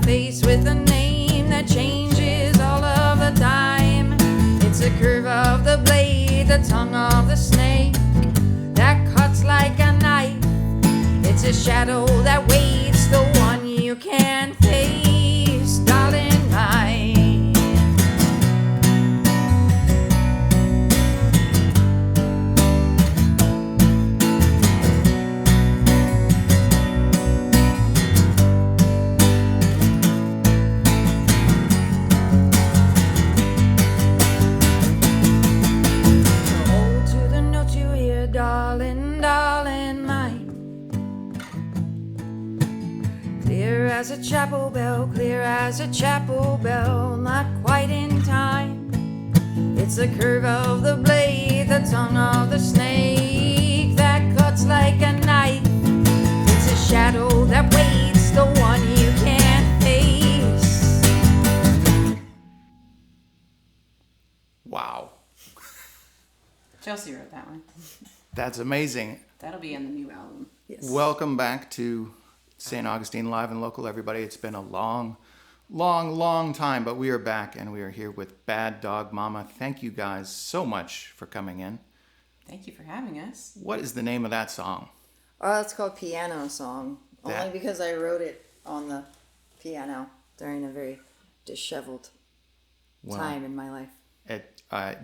face with a name that changes all of the time. It's the curve of the blade, the tongue of the snake that cuts like a knife. It's a shadow that waits, the one you can't face, darling mine. Darling, darling mine. Clear as a chapel bell, clear as a chapel bell, not quite in time. It's the curve of the blade, the tongue of the snake that cuts like a knife. It's a shadow that waits, the one you can't face. Wow. Chelsea wrote that one. That's amazing. That'll be in the new album. Yes. Welcome back to St. Augustine Live and Local, everybody. It's been a long time, but we are back and we are here with Bad Dog Mama. Thank you guys so much for coming in. Thank you for having us. What is the name of that song? Oh, it's called Piano Song. That- Only because I wrote it on the piano during a very disheveled time in my life.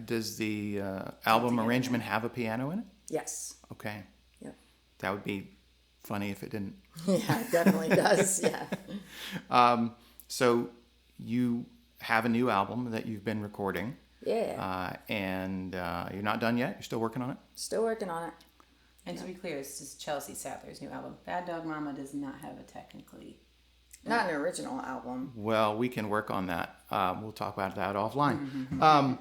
Does the album arrangement have a piano in it? Yes. Okay. Yep. That would be funny if it didn't. Yeah, it definitely does. Yeah. So you have a new album that you've been recording. Yeah. And you're not done yet? You're still working on it? Still working on it. And to be clear, this is Chelsea Sadler's new album. Bad Dog Mama does not have a technically... Not an original album. Well, we can work on that. We'll talk about that offline.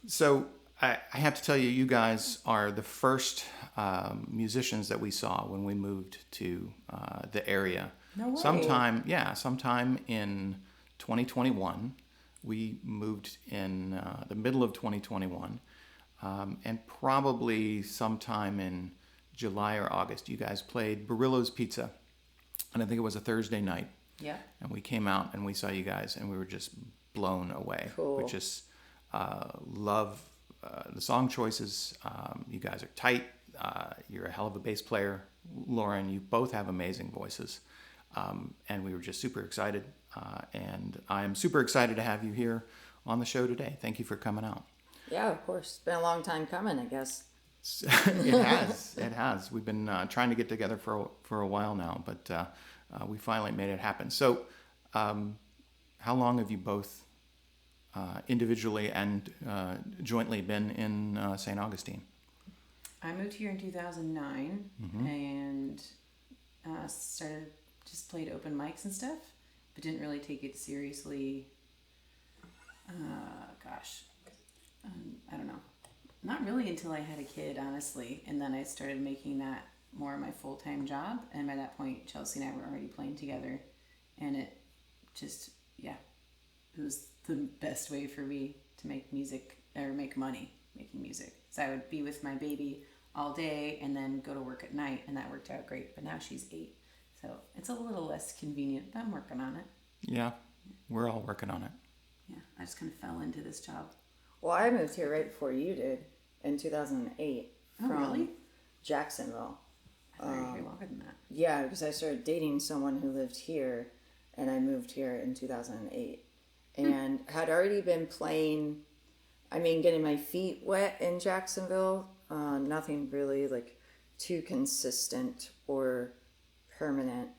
So I have to tell you, you guys are the first musicians that we saw when we moved to the area. No way. Sometime in 2021. We moved in the middle of 2021. And probably sometime in July or August, you guys played Barillo's Pizza. And I think it was a Thursday night. Yeah. And we came out and we saw you guys and we were just blown away. Cool. We just love the song choices. You guys are tight. You're a hell of a bass player. Lauren, you both have amazing voices. And we were just super excited. And I'm super excited to have you here on the show today. Thank you for coming out. Yeah, of course. It's been a long time coming, I guess. It has. We've been trying to get together for a while now, but we finally made it happen. So how long have you both individually and jointly been in St. Augustine? I moved here in 2009 and played open mics and stuff, but didn't really take it seriously. I don't know. Not really until I had a kid, honestly. And then I started making that more my full-time job. And by that point, Chelsea and I were already playing together. And it just, it was the best way for me to make music or make money making music. So I would be with my baby all day and then go to work at night. And that worked out great. But now she's 8. So it's a little less convenient, but I'm working on it. Yeah, we're all working on it. Yeah, I just kind of fell into this job. Well, I moved here right before you did in 2008 Oh, from really? Jacksonville. I thought you were here longer than that. Yeah, because I started dating someone who lived here, and I moved here in 2008. And had already been playing, getting my feet wet in Jacksonville. Nothing really too consistent or permanent.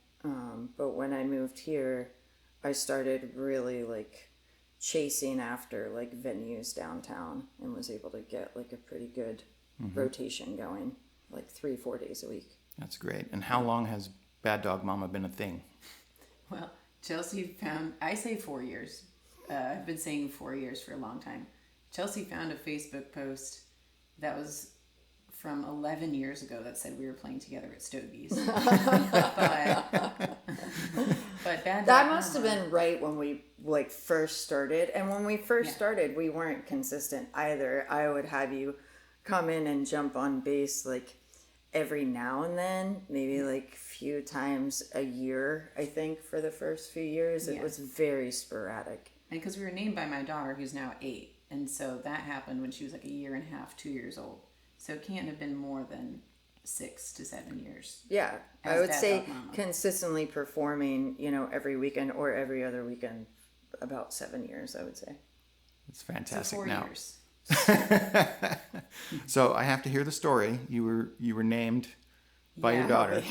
But when I moved here, I started really chasing after venues downtown and was able to get a pretty good rotation going, 3-4 days a week. That's great. And how long has Bad Dog Mama been a thing? Well, Chelsea found, I say 4 years. I've been saying 4 years for a long time. Chelsea found a Facebook post that was from 11 years ago that said we were playing together at Stogie's. but Bad Dog That must have Mama, been right when we first started. And when we first started, we weren't consistent either. I would have you come in and jump on bass every now and then, maybe like few times a year, I think, for the first few years. It was very sporadic. And because we were named by my daughter, who's now 8, and so that happened when she was like a year and a half, 2 years old. So it can't have been more than 6 to 7 years. Yeah, I as would Bad say Dog Mama. consistently performing, every weekend or every other weekend, about 7 years, I would say. It's So fantastic. 4 Now, years. so I have to hear the story. You were named by your daughter.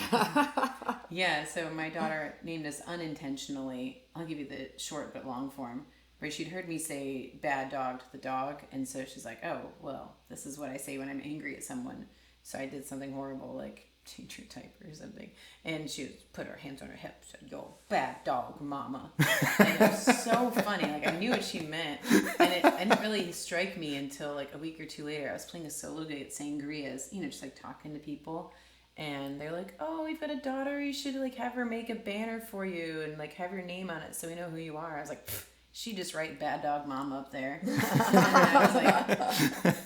Yeah, so my daughter named us unintentionally. I'll give you the short but long form. Where she'd heard me say bad dog to the dog, and so she's like, oh, well, this is what I say when I'm angry at someone. So I did something horrible, like change your diaper or something. And she would put her hands on her hips and go, bad dog, mama. And it was so funny. Like, I knew what she meant. And it didn't really strike me until like a week or two later. I was playing a solo gig at Sangria's, just like talking to people. And they're like, oh, we've got a daughter. You should like have her make a banner for you and like have your name on it so we know who you are. I was like, she just write bad dog mama up there. And I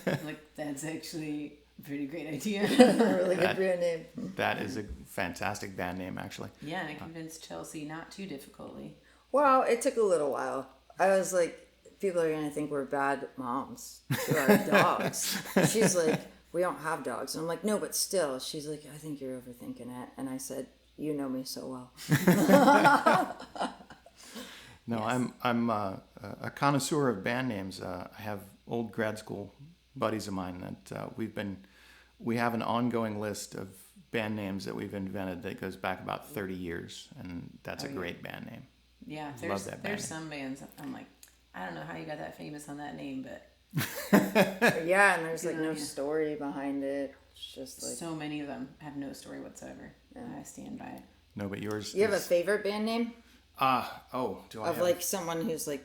was like, that's actually a pretty great idea. Really good brand name. That is a fantastic band name, actually. Yeah, and I convinced Chelsea not too difficultly. Well, it took a little while. I was like, people are going to think we're bad moms to our dogs. She's like, we don't have dogs. And I'm like, no, but still. She's like, I think you're overthinking it. And I said, you know me so well. No, yes. I'm a connoisseur of band names. I have old grad school buddies of mine that we have an ongoing list of band names that we've invented that goes back about 30 years, and that's a great band name. Yeah, Love that band there's name. some bands I'm like, I don't know how you got that famous on that name, but yeah, and there's like no story behind it. It's just like so many of them have no story whatsoever. Yeah. I stand by it. No, but yours. You have a favorite band name? Do I of have like someone who's like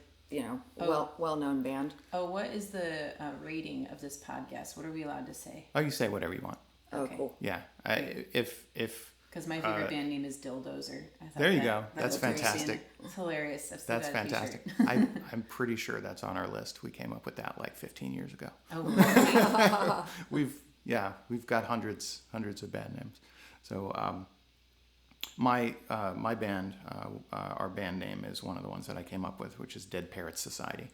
well-known band? Oh, what is the rating of this podcast? What are we allowed to say? Oh, you say whatever you want. Okay. Oh, cool. Yeah, if because my favorite band name is Dildozer. There you go. That's fantastic. It's hilarious. That's fantastic. I'm pretty sure that's on our list. We came up with that like 15 years ago. Oh, really? We've got hundreds of band names. So my band, our band name is one of the ones that I came up with, which is Dead Parrots Society,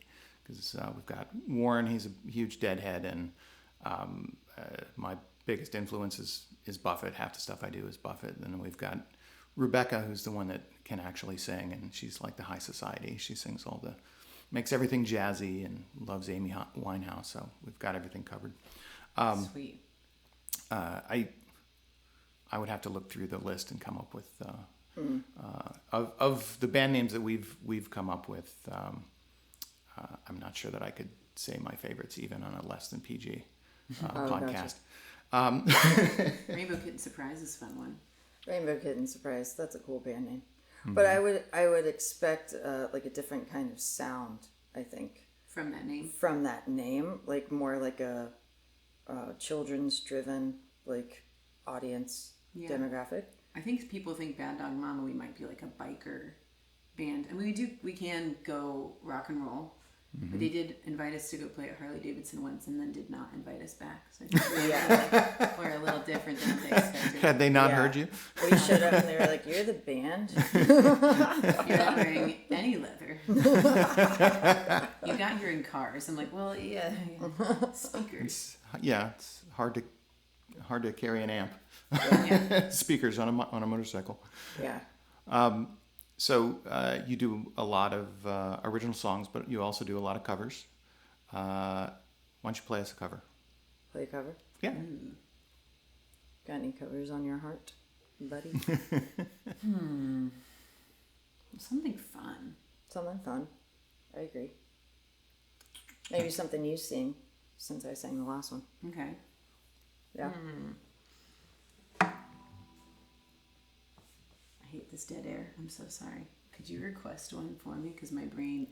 because we've got Warren. He's a huge deadhead, and my biggest influence is Buffett. Half the stuff I do is Buffett. And then we've got Rebecca, who's the one that can actually sing, and she's like the high society. She sings makes everything jazzy, and loves Amy Winehouse. So we've got everything covered. Sweet. I would have to look through the list and come up with of the band names that we've come up with. I'm not sure that I could say my favorites even on a less than PG podcast. Rainbow Kitten Surprise is a fun one. Rainbow Kitten Surprise. That's a cool band name. Mm-hmm. But I would expect like a different kind of sound. I think from that name, like more like a children's driven like audience demographic. I think people think Bad Dog Mama, we might be like a biker band. I mean, we can go rock and roll. Mm-hmm. But they did invite us to go play at Harley Davidson once and then did not invite us back. So I think we're a little different than they expected. Had they not heard you? We showed up and they were like, you're the band? You're not wearing any leather. You got here in cars. I'm like, well, yeah. Speakers. It's hard to carry an amp. Speakers on a motorcycle. Yeah. So you do a lot of original songs, but you also do a lot of covers. Why don't you play us a cover? Play a cover? Yeah. Got any covers on your heart, buddy? Something fun. Something fun. I agree. Maybe something you sing, since I sang the last one. Okay. Yeah. I hate this dead air. I'm so sorry. Could you request one for me? Because my brain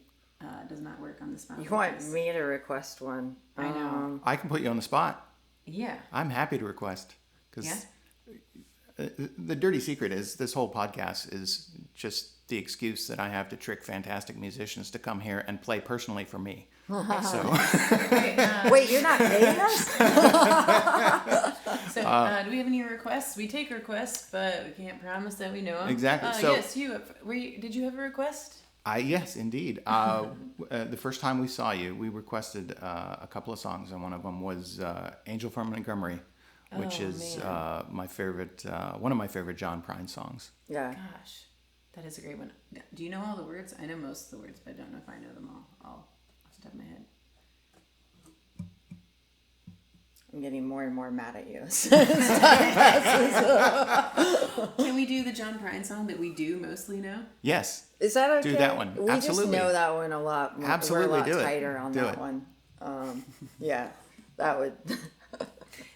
does not work on the spot. You want me to request one? I know. I can put you on the spot. Yeah. I'm happy to request. Cause the dirty secret is this whole podcast is just the excuse that I have to trick fantastic musicians to come here and play personally for me. So, Wait, you're not paying us? So, do we have any requests? We take requests, but we can't promise that we know them. Exactly. So, yes, did you have a request? Yes, indeed. The first time we saw you, we requested a couple of songs, and one of them was "Angel from Montgomery," which is my favorite, one of my favorite John Prine songs. Yeah. Gosh, that is a great one. Do you know all the words? I know most of the words, but I don't know if I know them all off the top of my head. I'm getting more and more mad at you. Can we do the John Prine song that we do mostly know? Yes. Is that okay? Do that one. We Absolutely. just know that one a lot more. Absolutely, We're a lot do it. tighter on Do that it. one. Yeah, that would.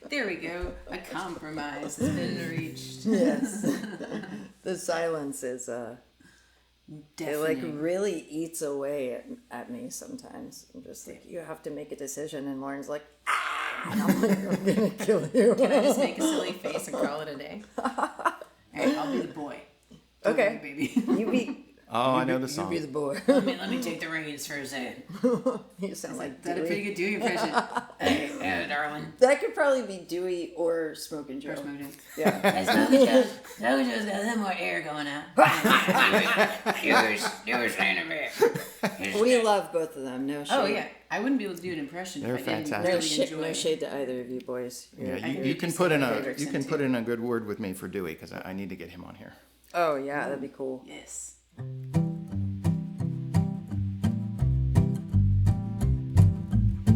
There we go. A compromise has been reached. Yes. The silence is it like Deafening. really eats away at me sometimes. I'm just like, you have to make a decision, and Lauren's like, and I'm like, I'm gonna kill you. Can I just make a silly face and call it a day? All right, I'll be the boy. Don't Okay. worry, baby. You be. Oh, I know the You song. be the boy. let me take the reins for a second. You sound like Is that a Dewey. pretty good Dewey impression? Hey, darling. That could probably be Dewey or Smoking Joe. First movie. Yeah. Smoking Joe's got a little more air going out. Dewey's saying a bit. We love both of them. No shade. Oh yeah, I wouldn't be able to do an impression They're if I didn't fantastic. really enjoy. No shade to either of you boys. Yeah, You're- you can just put say in my a favorite you can scent, put too. in a good word with me for Dewey because I need to get him on here. Oh yeah, that'd be cool. Yes.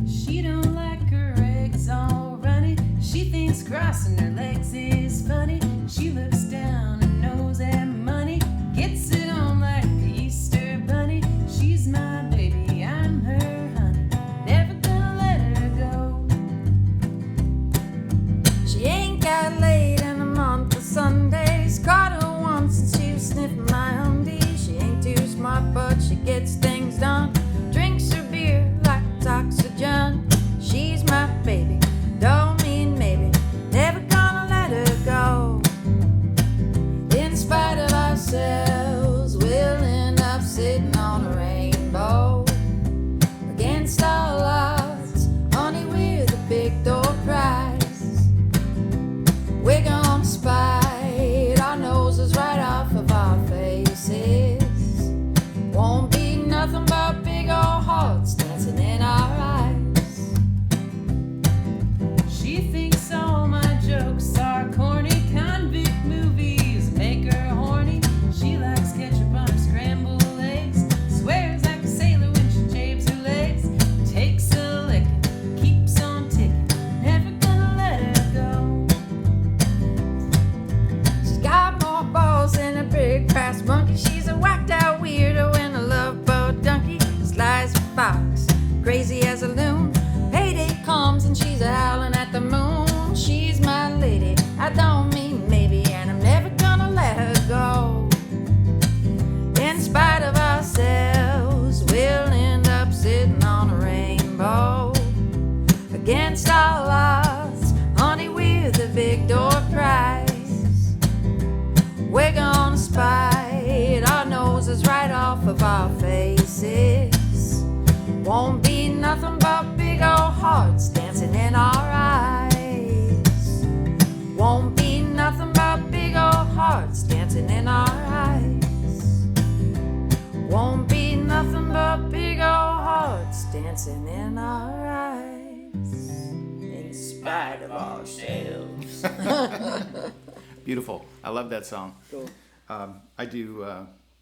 She don't like her eggs all runny. She thinks crossing her legs is funny. She looks down and knows that money gets it on like the Easter bunny. She's my baby, I'm her honey. Never gonna let her go. She ain't got laid in a month of Sundays. Caught her once and she was sniffing my undies. She ain't too smart, but she gets things done. Drinks her beer like it's oxygen. She's my baby, don't mean maybe. Never gonna let her go. In spite of ourselves, we'll end up sitting on a rainbow. Against all odds, honey, we're the big door prize. We're gonna spite our noses right off of our faces. Won't be nothing but big old hearts dancing in our eyes. She thinks all my jokes are corny. Convict movies make her horny. She likes ketchup on her scrambled eggs. Swears like a sailor when she shaves her legs. Takes a lick, keeps on ticking. Never gonna let her go. She's got more balls than a big brass monkey. She's a whacked out weirdo and a love boat donkey. Sly as a fox, crazy as a loon. Payday comes and she's howling at the moon. She's my lady, I don't mean maybe, and I'm never gonna let her go. In spite of ourselves, we'll end up sitting on a rainbow. Against all odds, honey, we're the big door prize. We're gonna spite our noses right off of our faces. Won't be nothing but big old hearts dancing in our eyes. Won't be nothing but big old hearts dancing in our eyes. Won't be nothing but big old hearts dancing in our eyes. In spite of ourselves. Beautiful. I love that song. Cool. I do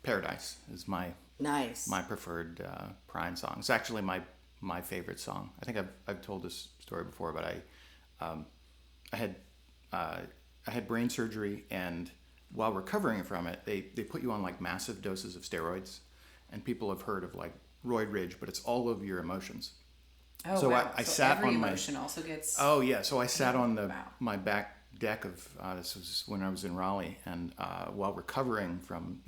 Paradise is my Nice. preferred Prine song. It's actually my favorite song. I think I've told this story before, but I had brain surgery, and while recovering from it, they put you on like massive doses of steroids, and people have heard of like roid rage, but it's all of your emotions. Oh, So wow. I sat every on my- emotion also gets. Oh yeah, so I sat on Wow. my back deck of this was when I was in Raleigh, and while recovering from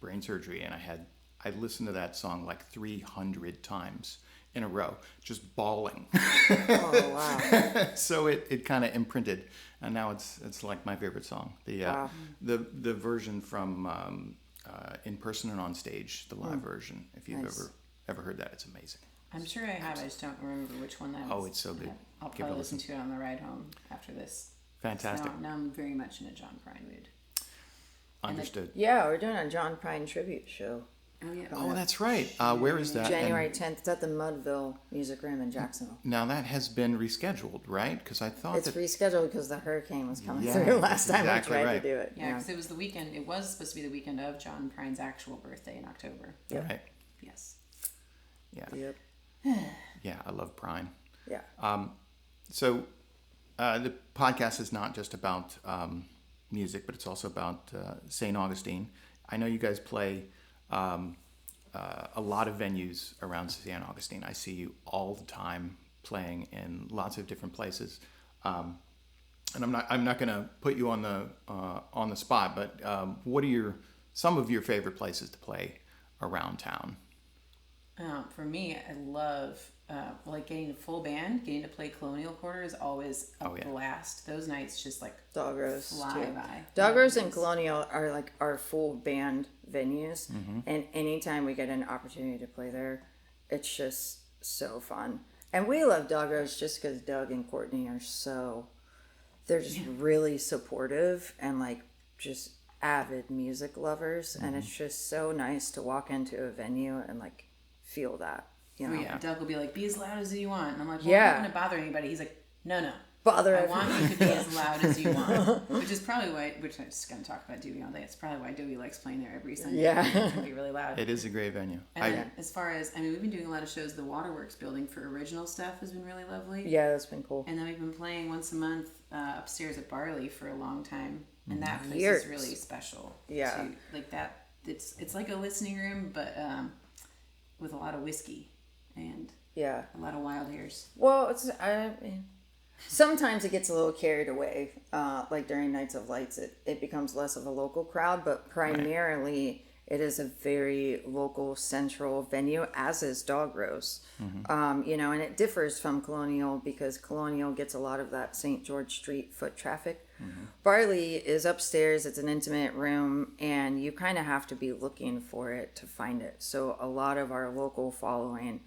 brain surgery, and I listened to that song like 300 times in a row, just bawling. Oh wow. So it kind of imprinted, and now it's like my favorite song. Wow. The version from In Person and On Stage, the live version. If you've Nice. ever heard that, it's amazing. I'm sure I have. I just don't remember which one that is. Oh, it's so good. I'll Give it a probably listen to it on the ride home after this. Fantastic. Now I'm very much in a John Prine mood. Understood. Yeah, we're doing a John Prine tribute show. Oh yeah. Oh, that's right. Where is that? January And 10th. It's at the Mudville Music Room in Jacksonville. now that has been rescheduled, right? Because I thought It's that rescheduled because the hurricane was coming Yeah, through last time exactly we tried right. to do it. Yeah, because it was the weekend. It was supposed to be the weekend of John Prine's actual birthday in October. Yep. right. Yes. Yeah. Yep. Yeah, I love Prine. Yeah. So the podcast is not just about music, but it's also about St. Augustine. I know you guys play a lot of venues around St. Augustine. I see you all the time playing in lots of different places. And I'm not going to put you on the spot, but what are some of your favorite places to play around town? For me, I love like getting a full band. Getting to play Colonial Quarter is always a Oh, yeah. blast. Those nights just like Dog Rose fly too. by. Dog Rose and Yes. Colonial are like our full band venues, Mm-hmm. and anytime we get an opportunity to play there, it's just so fun. And we love Dog Rose just because Doug and Courtney are they're just really supportive and like just avid music lovers, and Mm-hmm. it's just so nice to walk into a venue and like feel that, you know. Oh yeah, Doug will be like, "Be as loud as you want," and I'm like, "Well, Yeah. I'm not gonna bother anybody." He's like, "No, Bother I everyone. want you to be as loud as you want," which is probably why. Which I'm just gonna talk about Dewey all day. It's probably why Dewey likes playing there every Sunday. Yeah. It's gonna be really loud. It is a great venue. And then as far as we've been doing a lot of shows. The Waterworks building for original stuff has been really lovely. Yeah, that's been cool. And then we've been playing once a month upstairs at Barley for a long time, and that place Years. is really special. Yeah. too. Like that. It's like a listening room, but with a lot of whiskey and Yeah. a lot of wild hairs. Well, sometimes it gets a little carried away. Like during Nights of Lights, it becomes less of a local crowd, but primarily it is a very local central venue, as is Dog Rose. You know, and it differs from Colonial because Colonial gets a lot of that St. George Street foot traffic. Barley is upstairs, it's an intimate room, and you kind of have to be looking for it to find it. So a lot of our local following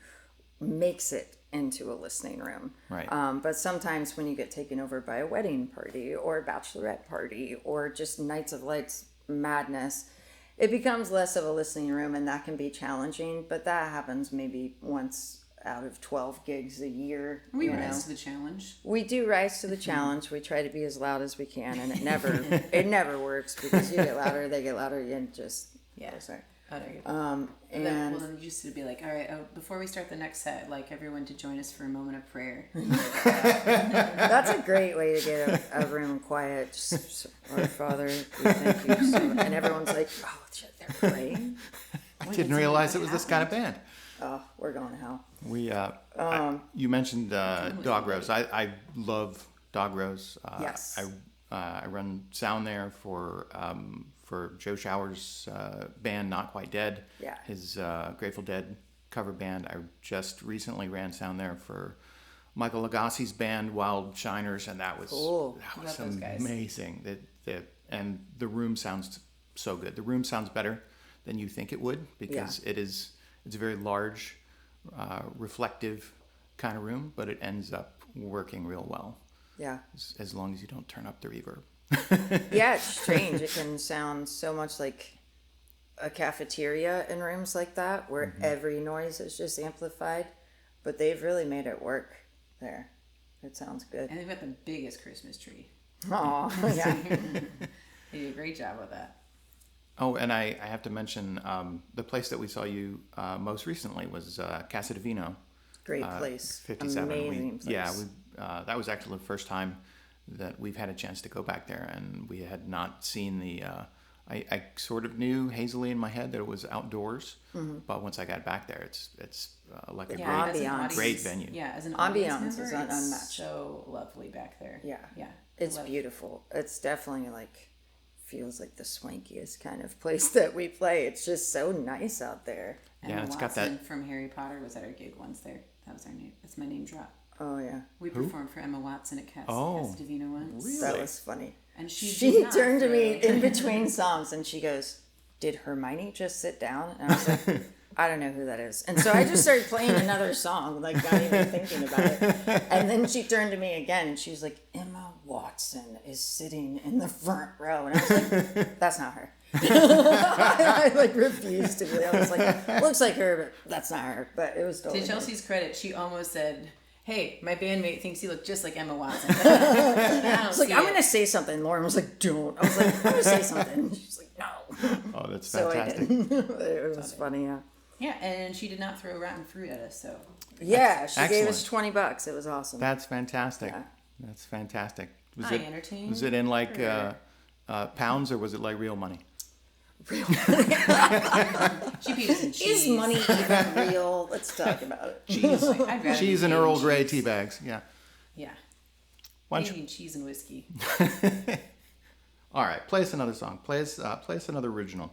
makes it into a listening room. Right. But sometimes when you get taken over by a wedding party or a bachelorette party or just Nights of Lights madness, it becomes less of a listening room, and that can be challenging. But that happens maybe once out of 12 gigs a year. We you rise know. to the challenge. We do rise to the challenge. We try to be as loud as we can, and it never works because you get louder, they get louder, and just Yeah. sorry. Oh, there you go. And Well, then you used to be like, all right, before we start the next set, I'd like everyone to join us for a moment of prayer. that's a great way to get a room quiet. Just, Our Father, we thank you. And everyone's like, oh, shit, they're praying. I didn't realize it was this kind of band. Oh, we're going to hell. You mentioned Dog Rose. I love Dog Rose. Yes. I run sound there for Joe Shower's band, Not Quite Dead. Yeah. His Grateful Dead cover band. I just recently ran sound there for Michael Agassi's band, Wild Shiners, and that was Cool. that was Love those guys. amazing. And the room sounds so good. The room sounds better than you think it would because it's a very large, reflective kind of room, but it ends up working real well Yeah. as long as you don't turn up the reverb. Yeah, it's strange. It can sound so much like a cafeteria in rooms like that where every noise is just amplified, but they've really made it work there. It sounds good. And they've got the biggest Christmas tree. Aw, yeah. They did a great job with that. Oh, and I have to mention the place that we saw you most recently was Casa Divino. Great place. 57. Amazing place. Yeah, that was actually the first time that we've had a chance to go back there, and we had not seen the. I sort of knew hazily in my head that it was outdoors, but once I got back there, it's like a Yeah, as an Ambiance. audience- great venue. Yeah, as an Ambiance audience is member, it's unmatched. so lovely back there. Yeah. Yeah. It's Love- beautiful. It's definitely like feels like the swankiest kind of place that we play. It's just so nice out there. And Yeah, it's got Watson that- from Harry Potter was at our gig once there. That was our name. That's my name drop. Oh yeah, We performed for Emma Watson at Casa Divina once. Really? that was funny. And She did not turned to me throw- in between songs and she goes, "Did Hermione just sit down?" And I was like, "I don't know who that is." And so I just started playing another song, like not even thinking about it. And then she turned to me again and she was like, "Emma Watson is sitting in the front row." And I was like, "That's not her." I like refused to believe. I was like, "Looks like her, but that's not her." But it was totally To her. Chelsea's credit, she almost said, "Hey, my bandmate thinks you look just like Emma Watson." I It's like, "I'm going to say something." Lauren was like, "Don't." I was like, "I'm going to say something." She's like, "No." Oh, that's So I fantastic. did. It was funny, yeah. Yeah, and she did not throw rotten fruit at us, so. Yeah, she gave us excellent. $20. It was awesome. That's fantastic. Yeah. That's fantastic. I entertained Was it in like her. pounds or was it like real money? She beat us in cheese. Is money even real? Let's talk about it. Cheese, I'd rather cheese be and paid Earl in Grey cheese. tea bags. Yeah. Yeah. Why don't you- Maybe cheese and whiskey. All right, play us another song. Play us another original,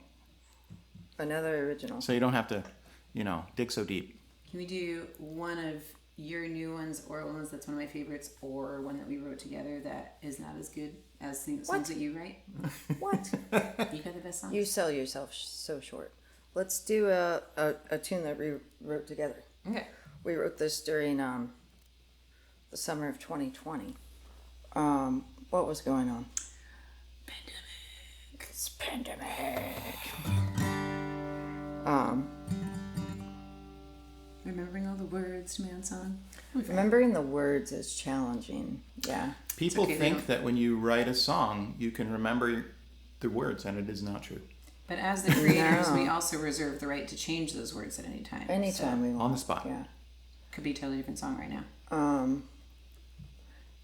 Another original. so you don't have to, dig so deep. Can we do one of your new ones or ones that's one of my favorites or one that we wrote together that is not as good as the songs that you write? What? You got the best songs? You sell yourself so short. Let's do a tune that we wrote together. Okay. We wrote this during the summer of 2020. What was going on? Pandemic. It's pandemic. Remembering all the words to my own song? Remembering the words is challenging. Yeah. People okay, they think don't- that when you write a song, you can remember the words, and it is not true. But as the creators, No. we also reserve the right to change those words at any time. Anytime we So, want. On the spot. Yeah. could be a totally different song right now.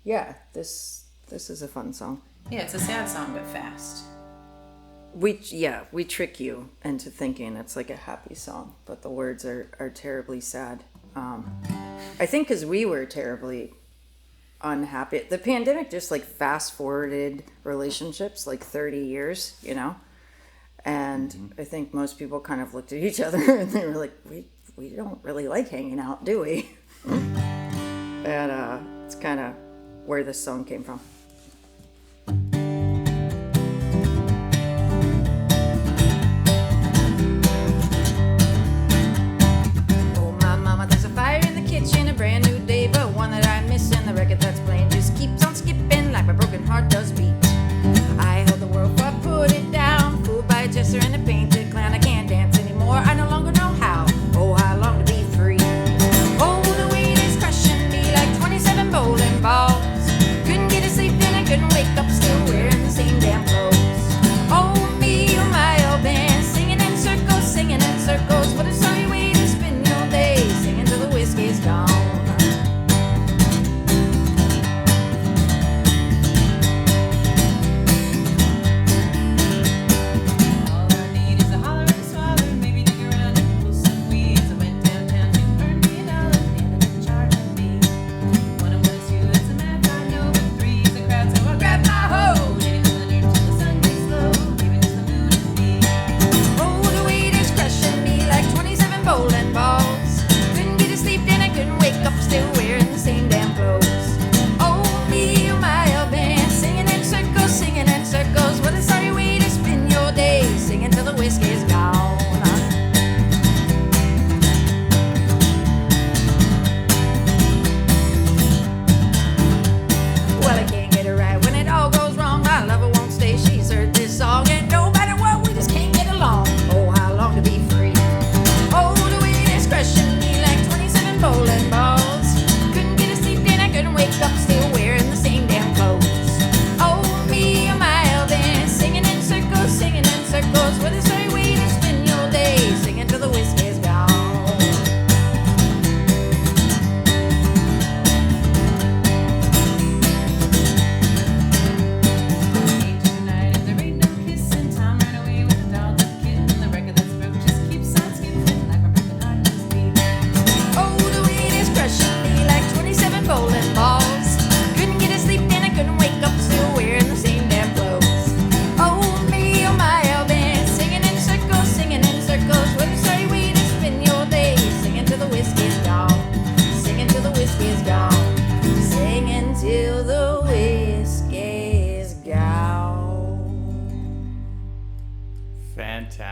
Yeah. This is a fun song. Yeah, it's a sad song, but fast. We trick you into thinking it's like a happy song, but the words are terribly sad. I think because we were terribly unhappy. The pandemic just like fast forwarded relationships like 30 years, and I think most people kind of looked at each other and they were like, we don't really like hanging out, do we? And it's kind of where this song came from. Oh, my mama, there's a fire in the kitchen, a brand new day, but one that I miss, and the record that's playing just keeps on skipping like my broken heart does beat. I held the world but put it down, fooled by a jester and a painted clown. I can't dance anymore, I no longer know how. Oh, I long to be free. Oh, the weight is crushing me like 27 bowling balls. Couldn't get to sleep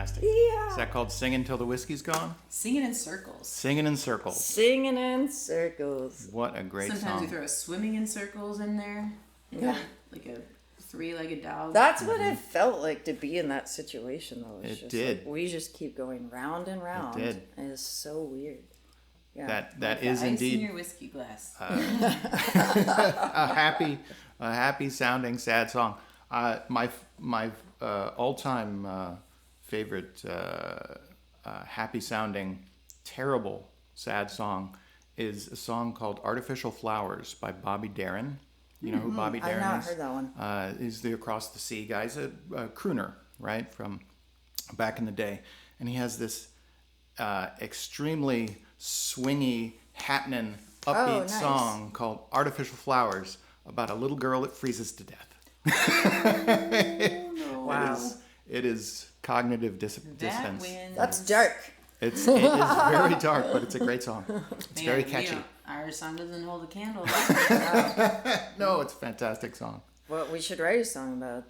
fantastic. Yeah. Is that called Singing Till the Whiskey's Gone? Singing in circles. Singing in Circles. Singing in circles. What a great Sometimes song. we throw a swimming in circles in there. Yeah. Like a three-legged dog. That's what it felt like to be in that situation, though. It's It just did. Like, we just keep going round and round. did. And it's so weird. Yeah. That The is ice indeed in your whiskey glass. a happy sounding sad song. My all-time favorite happy sounding terrible sad song is a song called Artificial Flowers by Bobby Darin. You know who Bobby I've Darin not is? heard that one. He's the Across the Sea guy. He's a crooner, right, from back in the day. And he has this extremely swingy, happening, upbeat nice. song called Artificial Flowers about a little girl that freezes to death. Wow. It is cognitive That dissonance. wins. That's dark. It is very dark, but it's a great song. It's Man, very we catchy. don't- Our song doesn't hold a candle. No, it's a fantastic song. Well, we should write a song about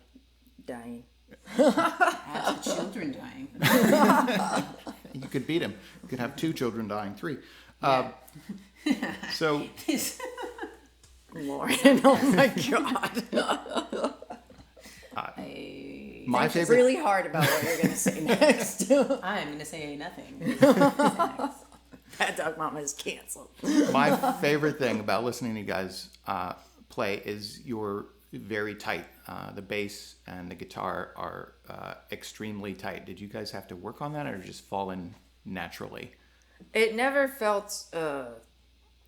dying. Have the children dying. You could beat him. You could have 2 children dying, 3. So Lauren, oh my God. my Think favorite really hard about what you're going to say next. I'm going to say nothing. Bad Dog Mama is canceled. My favorite thing about listening to you guys play is you're very tight. The bass and the guitar are extremely tight. Did you guys have to work on that or just fall in naturally? It never felt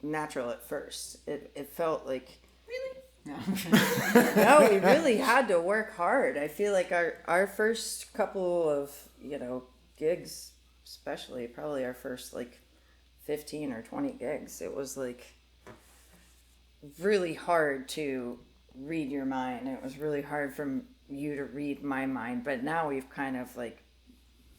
natural at first. It felt like, Really? No. no, we really had to work hard. I feel like our first couple of, gigs, especially, probably our first like 15 or 20 gigs, it was like really hard to read your mind. It was really hard for you to read my mind, but now we've kind of like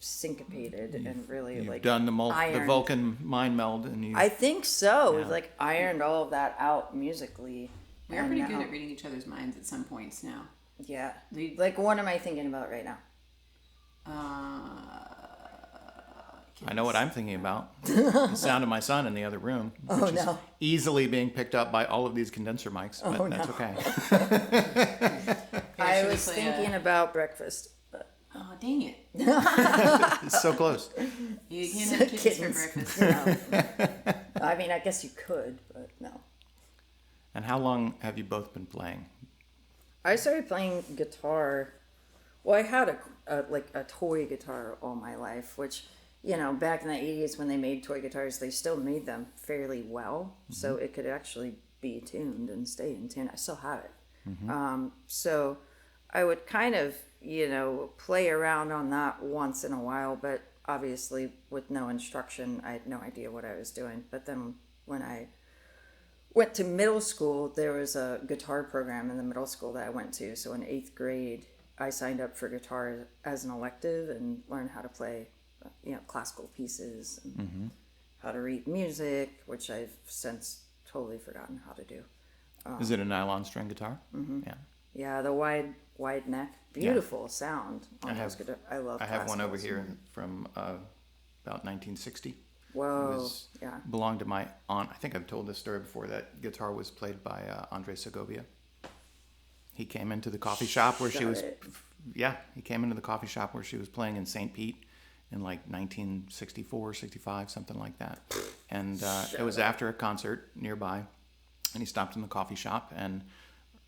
syncopated and really You've like done the ironed. Vulcan mind meld, and you. I think so. Yeah. We've like ironed all of that out musically. We're And pretty now- good at reading each other's minds at some points now. Yeah. We- Like, what am I thinking about right now? I know what I'm thinking about. The sound of my son in the other room, which is no. easily being picked up by all of these condenser mics, but that's okay. I should we was play thinking about breakfast. But Oh, dang it. It's so close. You can't have kittens for Kittens. breakfast. I mean, I guess you could, but no. And how long have you both been playing? I started playing guitar. Well, I had a toy guitar all my life, which, back in the 80s when they made toy guitars, they still made them fairly well. So it could actually be tuned and stay in tune. I still have it. So I would kind of, play around on that once in a while, but obviously with no instruction, I had no idea what I was doing. But then when I went to middle school, there was a guitar program in the middle school that I went to. So in 8th grade, I signed up for guitar as an elective and learned how to play, classical pieces and how to read music, which I've since totally forgotten how to do. Is it a nylon string guitar? Mm-hmm. Yeah. Yeah, the wide neck, beautiful sound on those guitar. I love. I have one over classicals. here from about 1960. Whoa, yeah. Belonged to my aunt. I think I've told this story before. That guitar was played by Andre Segovia. He came into the coffee shop where she Shut was. it. Yeah, he came into the coffee shop where she was playing in St. Pete in like 1964, 65, something like that. And it was after a concert nearby, and he stopped in the coffee shop, and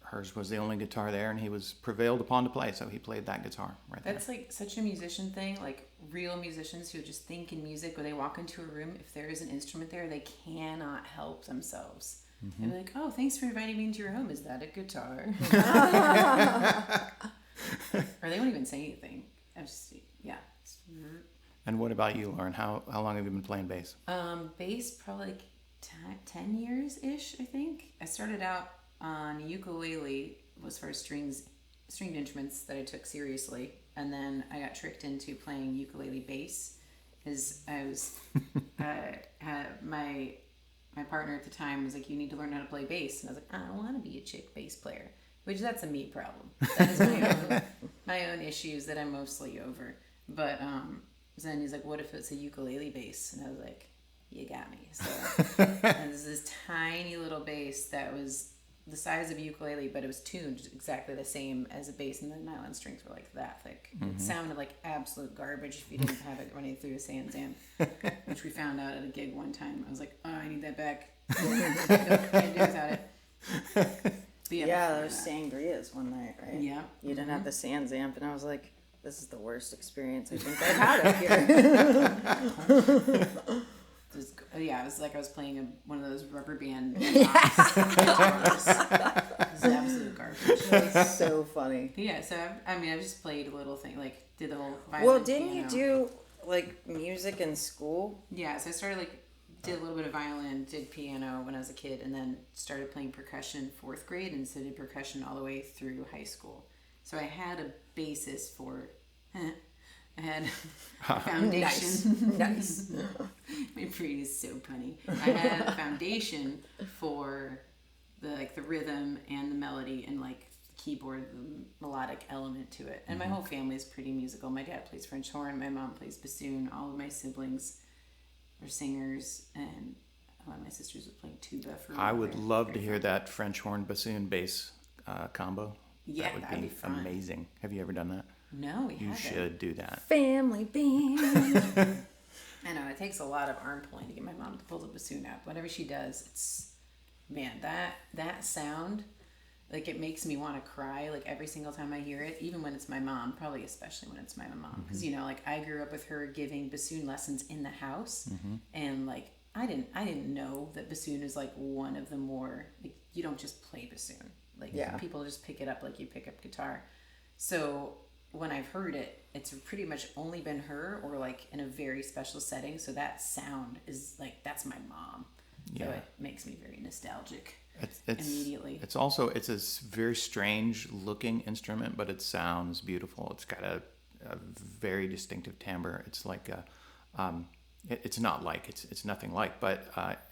hers was the only guitar there, and he was prevailed upon to play, so he played that guitar right there. That's like such a musician thing, like real musicians who just think in music. When they walk into a room, if there is an instrument there, they cannot help themselves. And they're like, "Oh, thanks for inviting me into your home. Is that a guitar?" Or they won't even say anything. I just, yeah. And what about you, Lauren? How long have you been playing bass? Bass probably like 10 years ish. I think I started out on ukulele, was for stringed instruments that I took seriously, and then I got tricked into playing ukulele bass, because I was my partner at the time was like, "You need to learn how to play bass," and I was like, "I don't want to be a chick bass player," which that's a me problem. That is my own issues that I'm mostly over. But then he's like, what if it's a ukulele bass? And I was like, you got me. So and there's this tiny little bass that was the size of a ukulele, but it was tuned exactly the same as a bass, and the nylon strings were like that thick. It sounded like absolute garbage if you didn't have it running through a Sans Amp, which we found out at a gig one time. I was like, oh, I need that back. Can't do without it. But Yeah, there was sangrias one night, right? Yeah. You didn't have the Sans Amp, and I was like, this is the worst experience I think I've had up here. It was like I was playing one of those rubber band guitars. It was absolute garbage. It's so funny. Yeah, so I just played a little thing, like did the whole violin. Well, didn't piano. you do like music in school? Yeah, so I started did a little bit of violin, did piano when I was a kid, and then started playing percussion 4th grade, and so did percussion all the way through high school. So I had a basis for. I had a foundation. Nice. My brain is so punny. I had a foundation for the rhythm and the melody and keyboard, the melodic element to it. And my whole family is pretty musical. My dad plays French horn, my mom plays bassoon, all of my siblings are singers, and one of my sisters was playing tuba for. I would love to hear that French horn, bassoon, bass combo. Yeah, that would that'd be fun. amazing. Have you ever done that? No, we haven't. You should do that. Family band. I know, it takes a lot of arm pulling to get my mom to pull the bassoon out. Whenever she does, it's, man, that sound, it makes me want to cry, every single time I hear it, even when it's my mom, probably especially when it's my mom. Because, I grew up with her giving bassoon lessons in the house, and, I didn't know that bassoon is, one of the more, you don't just play bassoon. People just pick it up like you pick up guitar. So when I've heard it, it's pretty much only been her or in a very special setting. So that sound is that's my mom. Yeah. So it makes me very nostalgic It's immediately. It's also, it's a very strange looking instrument, but it sounds beautiful. It's got a very distinctive timbre. It's it's not it's nothing like, but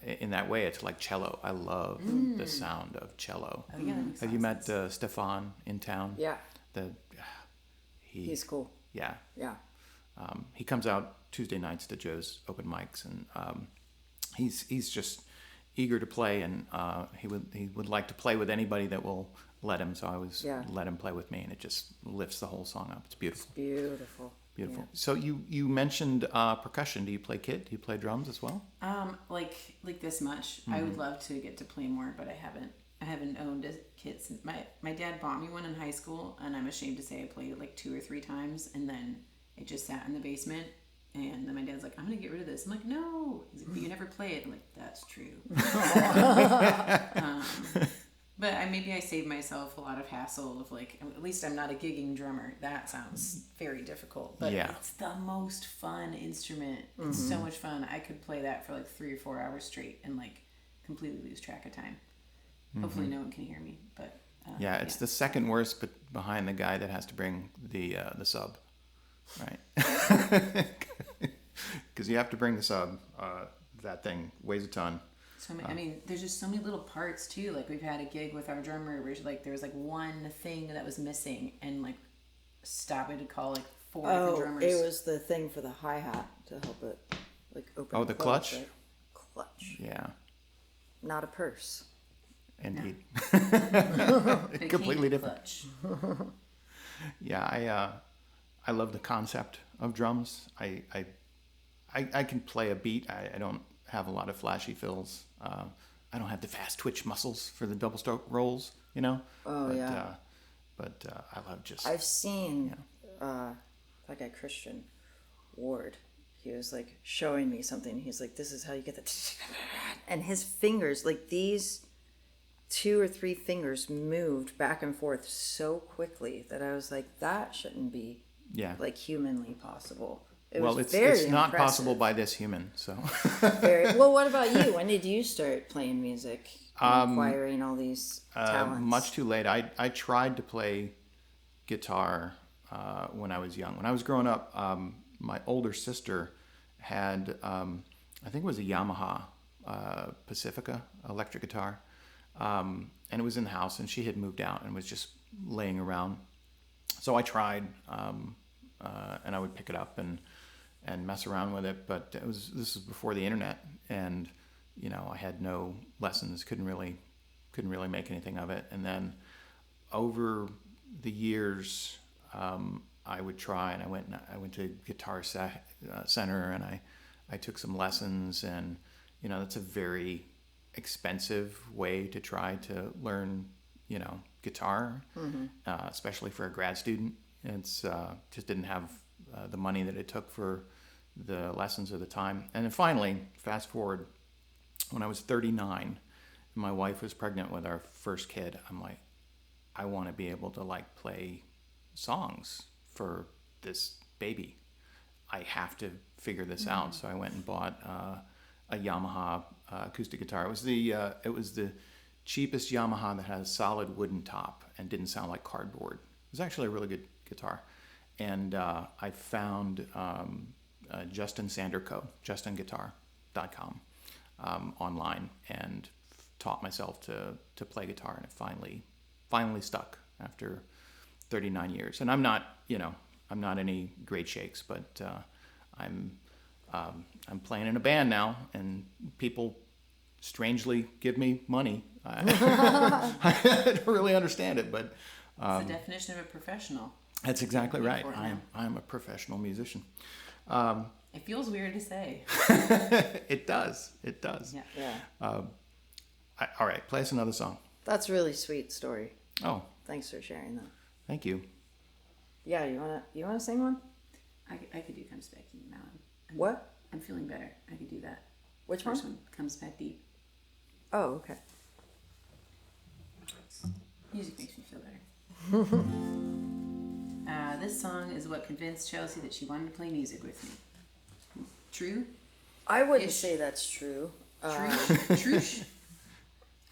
in that way, it's like cello. I love the sound of cello. Oh, yeah, Have you met Stefan in town? Yeah. He's cool. Yeah. Yeah. He comes out Tuesday nights to Joe's open mics, and he's just eager to play, and he would like to play with anybody that will let him. So I always let him play with me, and it just lifts the whole song up. It's beautiful. Beautiful. Beautiful. Yeah. So you mentioned percussion. Do you play kit? Do you play drums as well? Like this much. I would love to get to play more, but I haven't. I haven't owned a kit since my dad bought me one in high school, and I'm ashamed to say I played it 2 or 3 times, and then it just sat in the basement. And then my dad's like, I'm gonna get rid of this. I'm like, no. He's like, but you never play it. I'm like, that's true. But maybe I saved myself a lot of hassle of at least I'm not a gigging drummer. That sounds very difficult, but it's the most fun instrument. It's so much fun. I could play that for 3 or 4 hours straight and completely lose track of time. Hopefully no one can hear me, but it's the second worst, but behind the guy that has to bring the sub, right? Because you have to bring the sub. That thing weighs a ton. So there's just so many little parts too. We've had a gig with our drummer where there was one thing that was missing, and stopping to call 4 different drummers. It was the thing for the hi-hat to help it open. Oh, the clutch? Right? Clutch. Yeah. Not a purse. Indeed. It Completely came different. clutch. Yeah, I love the concept of drums. I can play a beat. I don't have a lot of flashy fills. I don't have the fast twitch muscles for the double stroke rolls, Oh, but, yeah. I love just. I've seen that guy Christian Ward. He was showing me something. He's like, this is how you get the, and his fingers, these 2 or 3 fingers moved back and forth so quickly that I was like, that shouldn't be humanly possible. It's not possible by this human. So. Well, what about you? When did you start playing music, and acquiring all these talents? Much too late. I tried to play guitar when I was young. When I was growing up, my older sister had, I think it was a Yamaha Pacifica electric guitar, and it was in the house, and she had moved out and was just laying around. So I tried and I would pick it up and mess around with it. But this was before the internet, and I had no lessons, couldn't really make anything of it. And then over the years, I would try, and I went to Guitar Center, and I took some lessons, and that's a very expensive way to try to learn guitar, especially for a grad student. It's just didn't have the money that it took for the lessons or the time. And then finally, fast forward, when I was 39, my wife was pregnant with our first kid. I'm like, I want to be able to play songs for this baby. I have to figure this out. So I went and bought a Yamaha acoustic guitar. It was the cheapest Yamaha that had a solid wooden top and didn't sound like cardboard. It was actually a really good guitar. And I found Justin Sanderco, justinguitar.com, online, and taught myself to play guitar, and it finally stuck after 39 years. And I'm not any great shakes, but I'm playing in a band now, and people strangely give me money. I don't really understand it, but it's the definition of a professional. That's exactly right. I'm a professional musician. It feels weird to say. It does. Yeah. All right, play us another song. That's a really sweet story. Oh, Thanks for sharing that. thank you. Yeah, you wanna sing one? I could do Comes Back Deep now. What? I'm feeling better. I could do that. Which First one? one Comes Back Deep. Oh, okay. Music makes me feel better. This song is what convinced Chelsea that she wanted to play music with me. True? I wouldn't Ish. say that's true. Trush?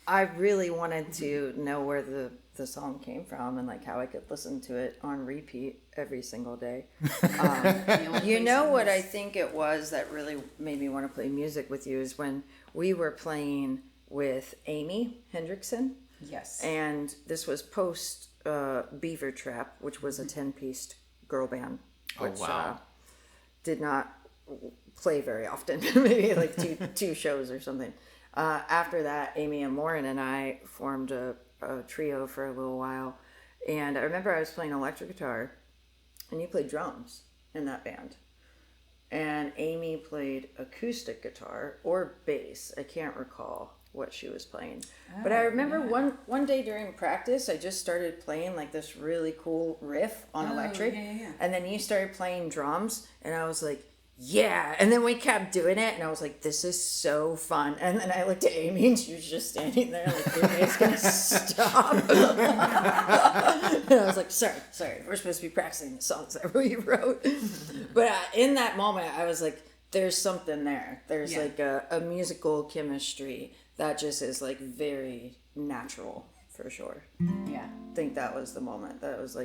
I really wanted to know where the song came from and how I could listen to it on repeat every single day. You know what I think it was that really made me want to play music with you is when we were playing with Amy Hendrickson. Yes. And this was post Beaver Trap, which was a 10-piece girl band, which did not play very often, maybe two shows or something. After that, Amy and Lauren and I formed a trio for a little while, and I remember I was playing electric guitar, and you played drums in that band, and Amy played acoustic guitar or bass. I can't recall what she was playing, but I remember one day during practice, I just started playing this really cool riff on electric, and then you started playing drums, and I was like, yeah, and then we kept doing it, and I was like, this is so fun. And then I looked at Amy, and she was just standing there your bass gonna stop. And I was like, sorry, we're supposed to be practicing the songs that we wrote. But in that moment, I was like, there's something there. There's a musical chemistry that just is very natural, for sure. Yeah. I think that was the moment that was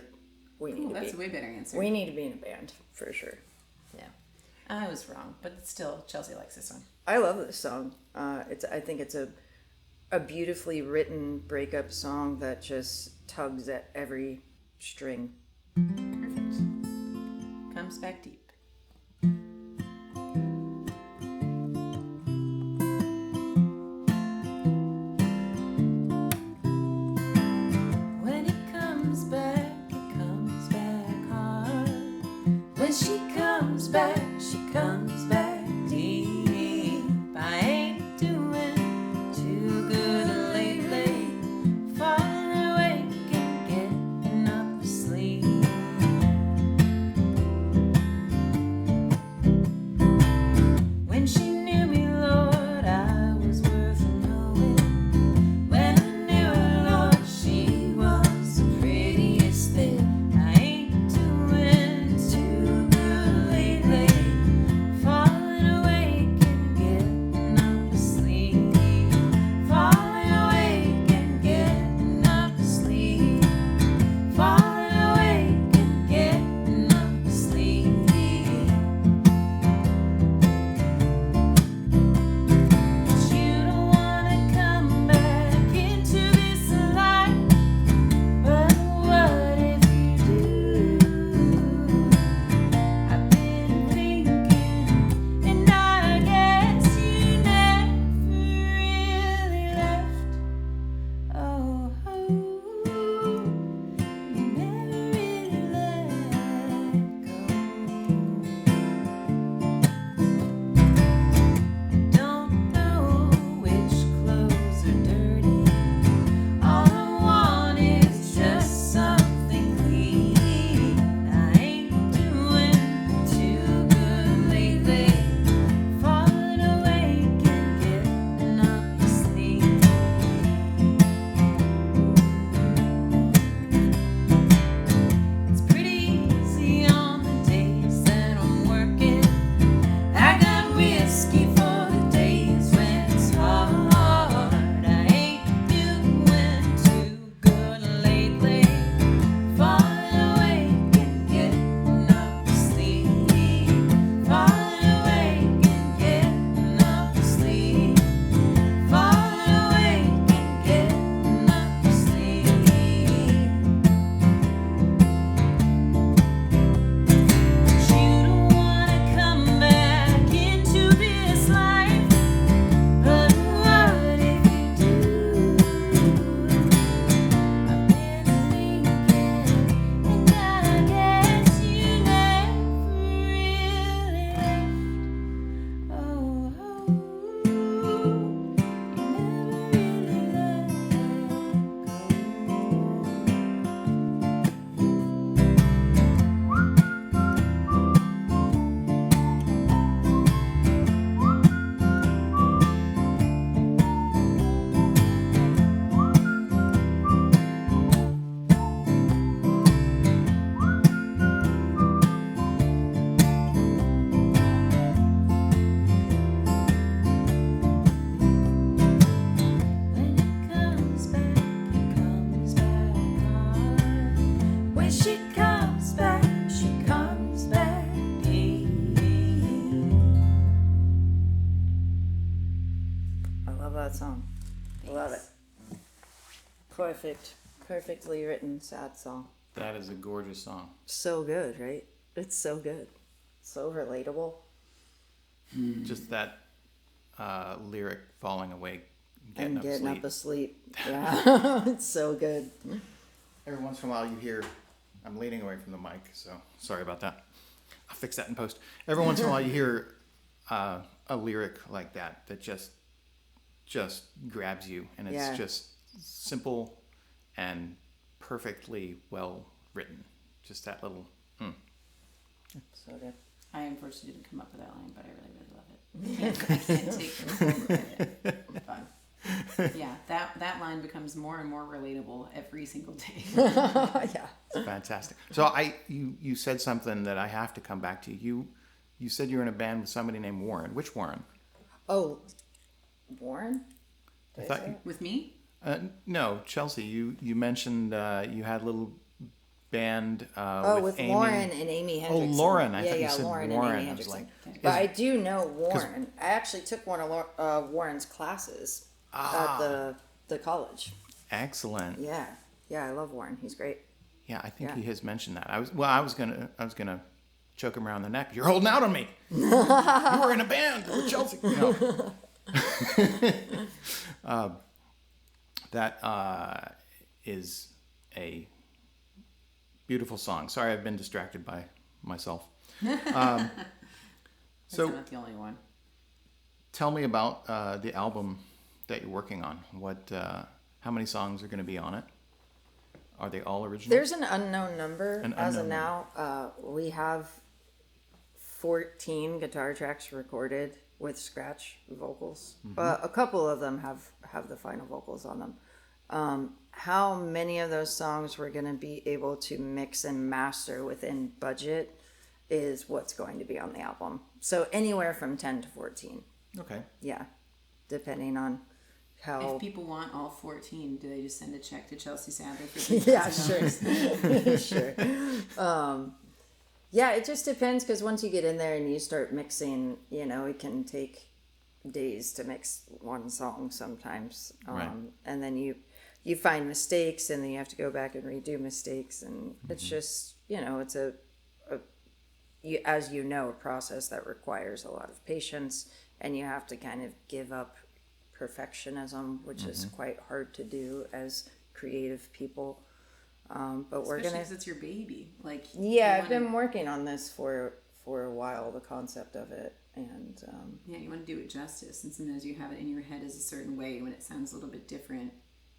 we need to be. That's a way better answer. We need to be in a band, for sure. Yeah. I was wrong, but still, Chelsea likes this one. I love this song. I think it's a beautifully written breakup song that just tugs at every string. Perfect. Comes Back Deep. When it comes back hard. When she comes back deep. I ain't doing too good lately. Falling awake and getting up to sleep. Love that song. Love it. Perfectly written sad song. That is a gorgeous song. So good, right? It's so good. So relatable. Just that lyric, falling awake, And getting asleep. up asleep. Yeah. It's so good. Every once in a while you hear, I'm leaning away from the mic, so sorry about that. I'll fix that in post. Every once in a while you hear a lyric like that just grabs you, and it's just simple and perfectly well written. Just that little. So good. I unfortunately didn't come up with that line, but I really, really love it. I can't take full credit. But yeah, that line becomes more and more relatable every single day. Yeah. It's fantastic. So you said something that I have to come back to. You said you were in a band with somebody named Warren. Which Warren? Oh, Warren? I thought With me? no, Chelsea. You mentioned you had a little band. With Amy. Lauren and Amy Hendrickson. Lauren. I thought you said Lauren Warren. and Amy I was Hendrickson. like, But I do know Warren. I actually took one of Warren's classes at the college. Excellent. Yeah, I love Warren. He's great. Yeah, I think Yeah. he has mentioned that. I was gonna choke him around the neck. You're holding out on me. You were in a band with Chelsea. No. That is a beautiful song. Sorry, I've been distracted by myself. That's So not the only one. tell me about the album that you're working on. How many songs are going to be on it? Are they all original? There's an unknown number An as of unknown now. We have 14 guitar tracks recorded with scratch vocals. But a couple of them have the final vocals on them. How many of those songs we're going to be able to mix and master within budget is what's going to be on the album. So anywhere from 10 to 14. Okay. Yeah. Depending on how... If people want all 14, do they just send a check to Chelsea Sadler for Yeah, $3,000? sure. Yeah, it just depends, because once you get in there and you start mixing, it can take days to mix one song sometimes. Right. And then you find mistakes, and then you have to go back and redo mistakes, and it's just, it's as you know, a process that requires a lot of patience, and you have to kind of give up perfectionism, which is quite hard to do as creative people. But we're Especially gonna. because it's your baby. Like Yeah, you I've been wanna- working on this for a while, the concept of it, and Yeah, you want to do it justice, and sometimes you have it in your head as a certain way when it sounds a little bit different.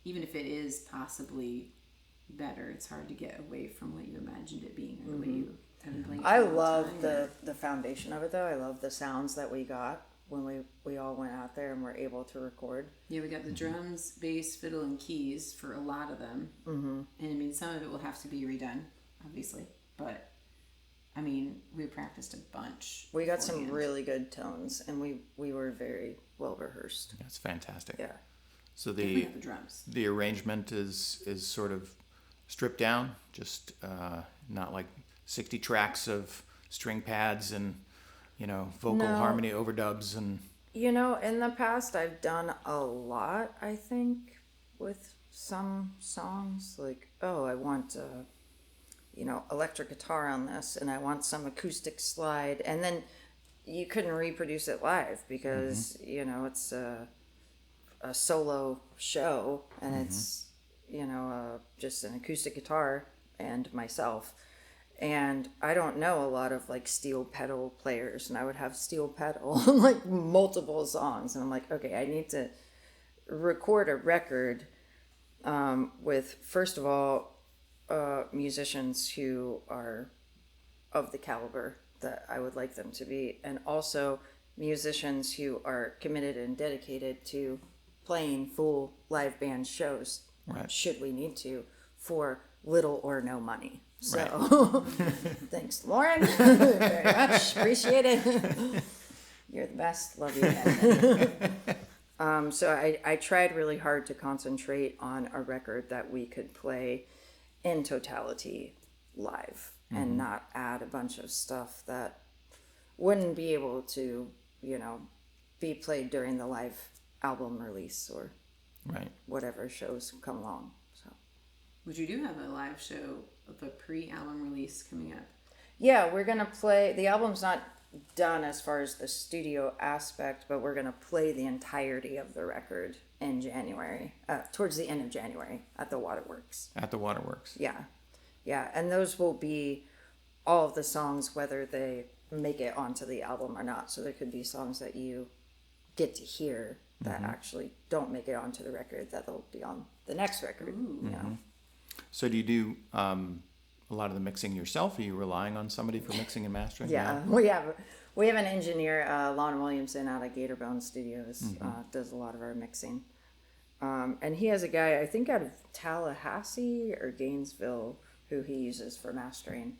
Even if it is possibly better, it's hard to get away from what you imagined it being or the way you have been playing. it I for a long love time. the foundation of it, though. I love the sounds that we got when we all went out there and were able to record. Yeah, we got the drums, bass, fiddle, and keys for a lot of them. Mm-hmm. And I mean, some of it will have to be redone, obviously. But, I mean, we practiced a bunch. We got some beforehand. really good tones, and we were very well rehearsed. That's fantastic. Yeah. So Definitely not the drums. the arrangement is sort of stripped down, just not like 60 tracks of string pads and vocal No. harmony overdubs and In the past, I've done a lot, I think, with some songs. Like, I want, electric guitar on this, and I want some acoustic slide. And then you couldn't reproduce it live because, it's a solo show, and it's, just an acoustic guitar and myself. And I don't know a lot of like steel pedal players, and I would have steel pedal on like multiple songs, and I'm like, okay, I need to record a record with, first of all, musicians who are of the caliber that I would like them to be, and also musicians who are committed and dedicated to playing full live band shows, Right. should we need to, for little or no money. So, Right. thanks, Lauren. Very much. Appreciate it. You're the best. Love you again. So I tried really hard to concentrate on a record that we could play in totality live and not add a bunch of stuff that wouldn't be able to, be played during the live album release or Right. whatever shows come along. So Which you do have a live show of a pre-album release coming up. yeah, we're gonna play. The album's not done as far as the studio aspect, but we're gonna play the entirety of the record in January, towards the end of January at the Waterworks. At the Waterworks. Yeah, yeah, and those will be all of the songs, whether they make it onto the album or not. So there could be songs that you get to hear that actually don't make it onto the record that they'll be on the next record. You know? So do you do a lot of the mixing yourself? Are you relying on somebody for mixing and mastering? Yeah, we have an engineer, Lon Williamson, out of Gatorbone Studios, does a lot of our mixing, and he has a guy I think out of Tallahassee or Gainesville who he uses for mastering.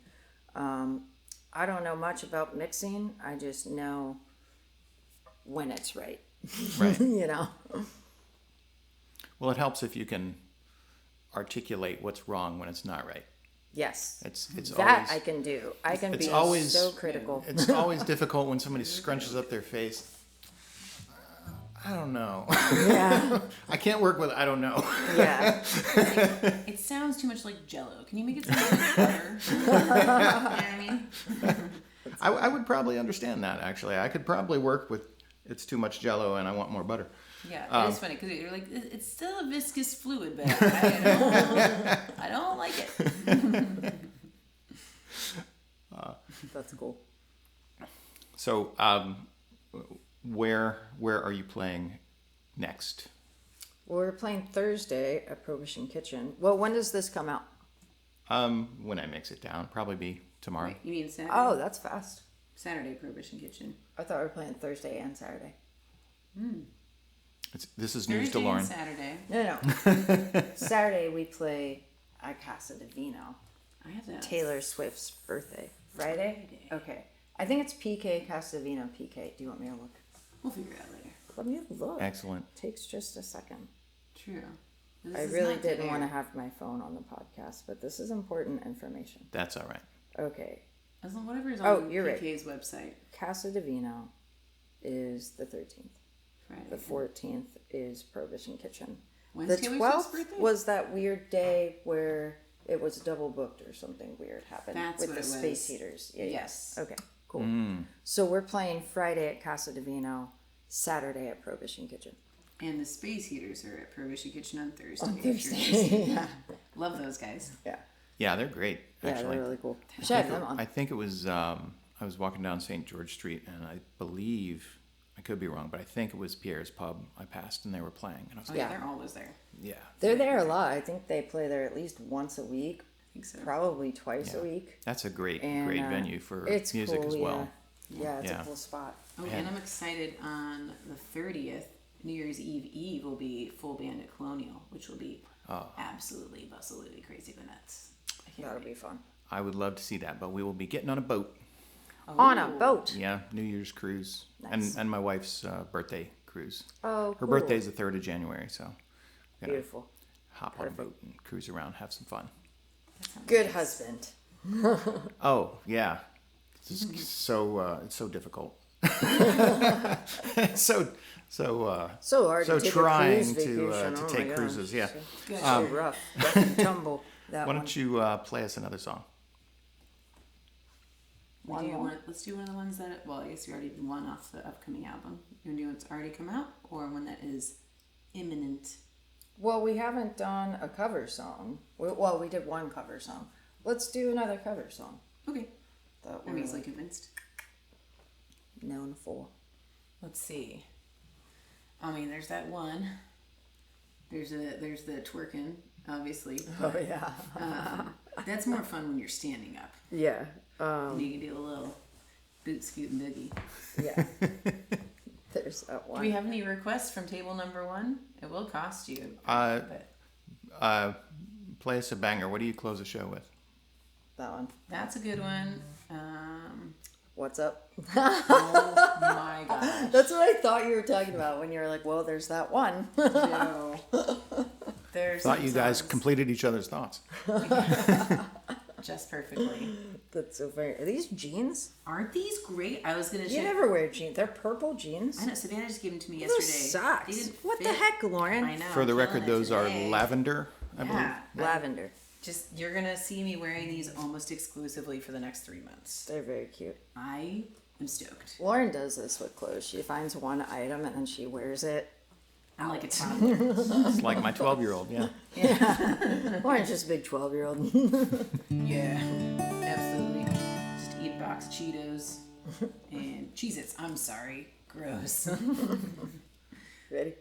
I don't know much about mixing. I just know when it's right. Right. You know. Well, it helps if you can articulate what's wrong when it's not right. Yes. It's that always I can do. I can it's be always- so critical. it's always difficult when somebody scrunches up their face. I don't know. Yeah. I can't work with I don't know. Yeah. It sounds too much like Jell-O. Can you make it sound like butter? You know what I mean? I would probably understand that, actually. I could probably work with it's too much Jell-O and I want more butter. Yeah, it is funny because you're like, it's still a viscous fluid, but I don't like it. That's cool. So, where are you playing next? We're playing Thursday at Prohibition Kitchen. Well, when does this come out? When I mix it down, probably be tomorrow. Wait, you mean Saturday? Oh, that's fast. Saturday, Prohibition Kitchen. I thought we were playing Thursday and Saturday. This is news to Thursday Lauren. and Saturday. No. Saturday we play at Casa Divino. I have that. Taylor Swift's birthday. Friday? Okay. I think it's PK Casa Divino PK. Do you want me to look? We'll figure it out later. Let me look. Excellent. Takes just a second. True. This I is really not didn't today. want to have my phone on the podcast, but this is important information. That's all right. Okay. As long whatever is Oh, on you're right. PK's website. Casa Divino is the 13th. Friday. The 14th is Prohibition Kitchen. Wednesday The was Swift's 12th birthday? was that weird day where it was double booked or something weird happened That's with what the it space was. heaters. Yeah, Yes. Okay, cool. So we're playing Friday at Casa Divino, Saturday at Prohibition Kitchen. And the space heaters are at Prohibition Kitchen on Thursday. On if you're Thursday. interested. Yeah. Love those guys. Yeah. Yeah, they're great. Yeah, Actually, they're really cool. We should have them on. I think it was I was walking down St. George Street, and I believe I could be wrong, but I think it was Pierre's Pub I passed, and they were playing, and I was Oh like, yeah, Yeah. they're always there. yeah, They're there a lot. I think they play there at least once a week, I think so. probably twice a week. that's a great And, venue for it's music cool, as well. Yeah, it's Yeah. a cool spot. Oh, and I'm excited on the 30th, New Year's Eve will be full band at Colonial, which will be absolutely, absolutely crazy bananas. I can't That'll wait. be fun. I would love to see that, but we will be getting on a boat. On a Oh. boat. Yeah, New Year's cruise, Nice. and my wife's birthday cruise. Oh, Her cool. birthday's the 3rd of January, so we're gonna Beautiful. hop on a boat and cruise around, have some fun. That sounds Good nice. husband. Oh yeah, it's so difficult. so So hard so to take trying a cruise vacation. to Oh take my cruises. gosh. Yeah. So rough. Rough and tumble. That Why one. don't you play us another song? Do you want, let's do one of the ones that, well, I guess you already did one off the upcoming album. You want to do what's already come out or one that is imminent? Well, we haven't done a cover song. Well, we did one cover song. Let's do another cover song Okay. that I'm we're easily convinced. known for. Let's see. I mean, there's that one. There's the twerking, obviously. Oh yeah. That's more fun when you're standing up. Yeah. You can do a little boot scoot and boogie. Yeah. There's that Do one. we have any requests from table number one? It will cost you. Uh, but Play us a banger. What do you close the show with? That one. that's a good one. What's up? Oh my gosh. That's what I thought you were talking about when you were like, well, there's that one. No. There's Thought some you guys songs. completed each other's thoughts. just perfectly. That's so funny. Are these jeans? Aren't these great? I was gonna. You never wear jeans. They're purple jeans. I know. Savannah just gave them to me Those yesterday. socks. They didn't What the fit. heck, Lauren? I know. For the I'm record, killing it those are today. lavender, I believe. Yeah. Lavender. Just you're gonna see me wearing these almost exclusively for the next 3 months. They're very cute. I am stoked. Lauren does this with clothes. She finds one item and then she wears it. I'm like a toddler. It's like my 12-year-old, yeah. Lauren's just a big 12-year-old. Yeah, absolutely. Just eat a box of Cheetos and Cheez-Its. I'm sorry. Gross. Ready?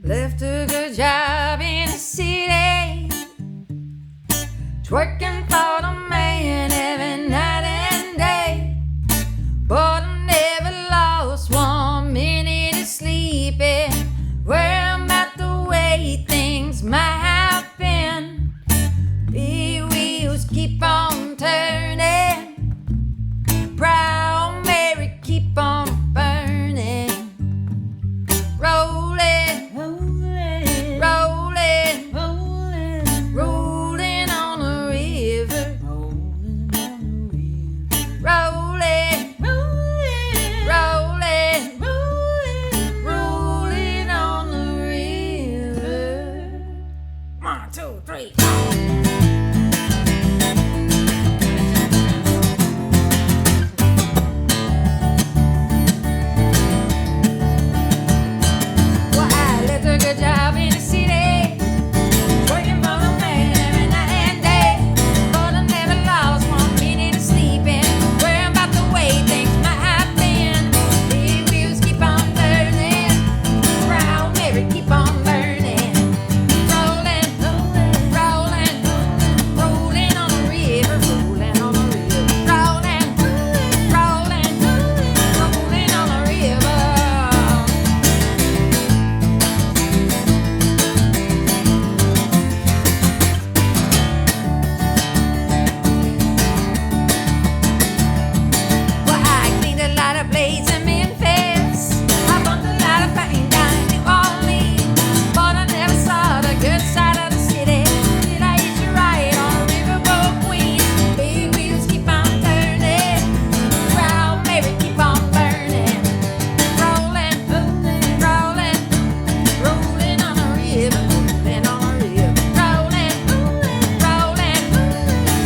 Left a good job in the city, twerking for the man every night and day. But I never lost 1 minute of sleeping, worrying about the way things might have been. Big wheels keep on turning, Proud Mary keep on burning, rolling, rolling, rolling, rolling, rolling on the river, rolling, rolling, rolling, rolling, rolling on the river. 1, 2, 3. Well, I left a good job in the city, working for the man every night and day. But I never lost 1 minute of sleeping, worrying about the way things might have been. Big wheels keep on turning, Proud Mary keep on burning, rolling, rolling, rolling, rolling on the river, rolling on the river, rolling, rolling, rolling on the river. Well, I cleaned a lot of blades in Memphis. I bumped a lot of pain down in New Orleans. But I never saw the good side of the city. Did I hitch a ride on a riverboat queen? Big wheels keep on turning, Proud Mary keep on burning, rolling, rolling, rolling on the river, rolling on the river, rolling, rolling,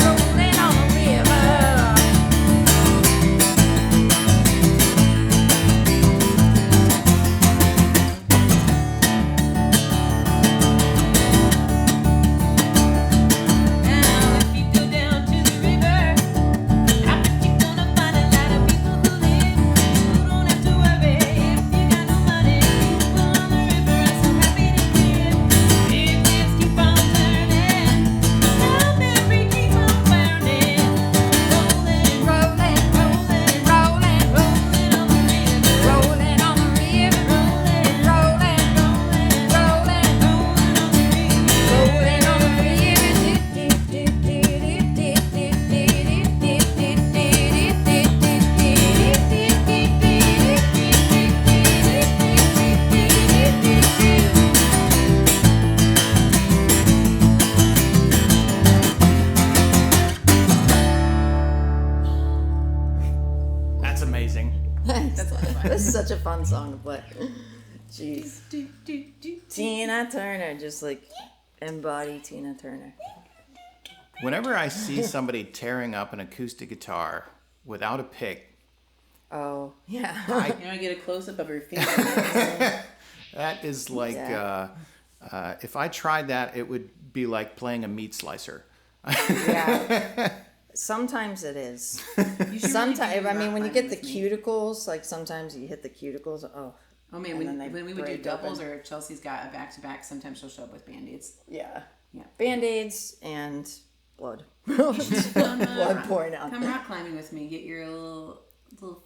rolling on the river. Now, if you go down to the river, I bet you're gonna find a lot of people who live. You don't have to worry if you got no money. People on the river are so happy to live. Big wheels keep on turning, Proud Mary keep on burning, rolling, Rolling, rolling, rolling, rolling on the river, rolling on the river, rolling, rolling, rolling, rolling on the river. That's amazing. That's This is such a fun song to play. Jeez. Tina Turner, just like embody Tina Turner. Whenever I see somebody tearing up an acoustic guitar without a pick, Oh, yeah. You know, I get a close up of her finger. that is like, Yeah. if I tried that, it would be like playing a meat slicer. Yeah. Sometimes it is. Sometimes, I mean, when you get the cuticles, like sometimes you hit the cuticles. Oh, Oh man, And then they when we would do break doubles open. or if Chelsea's got a back to back, sometimes she'll show up with band-aids. yeah. Yeah. Band-aids and blood. Blood pouring out. Come rock climbing with me. Get your little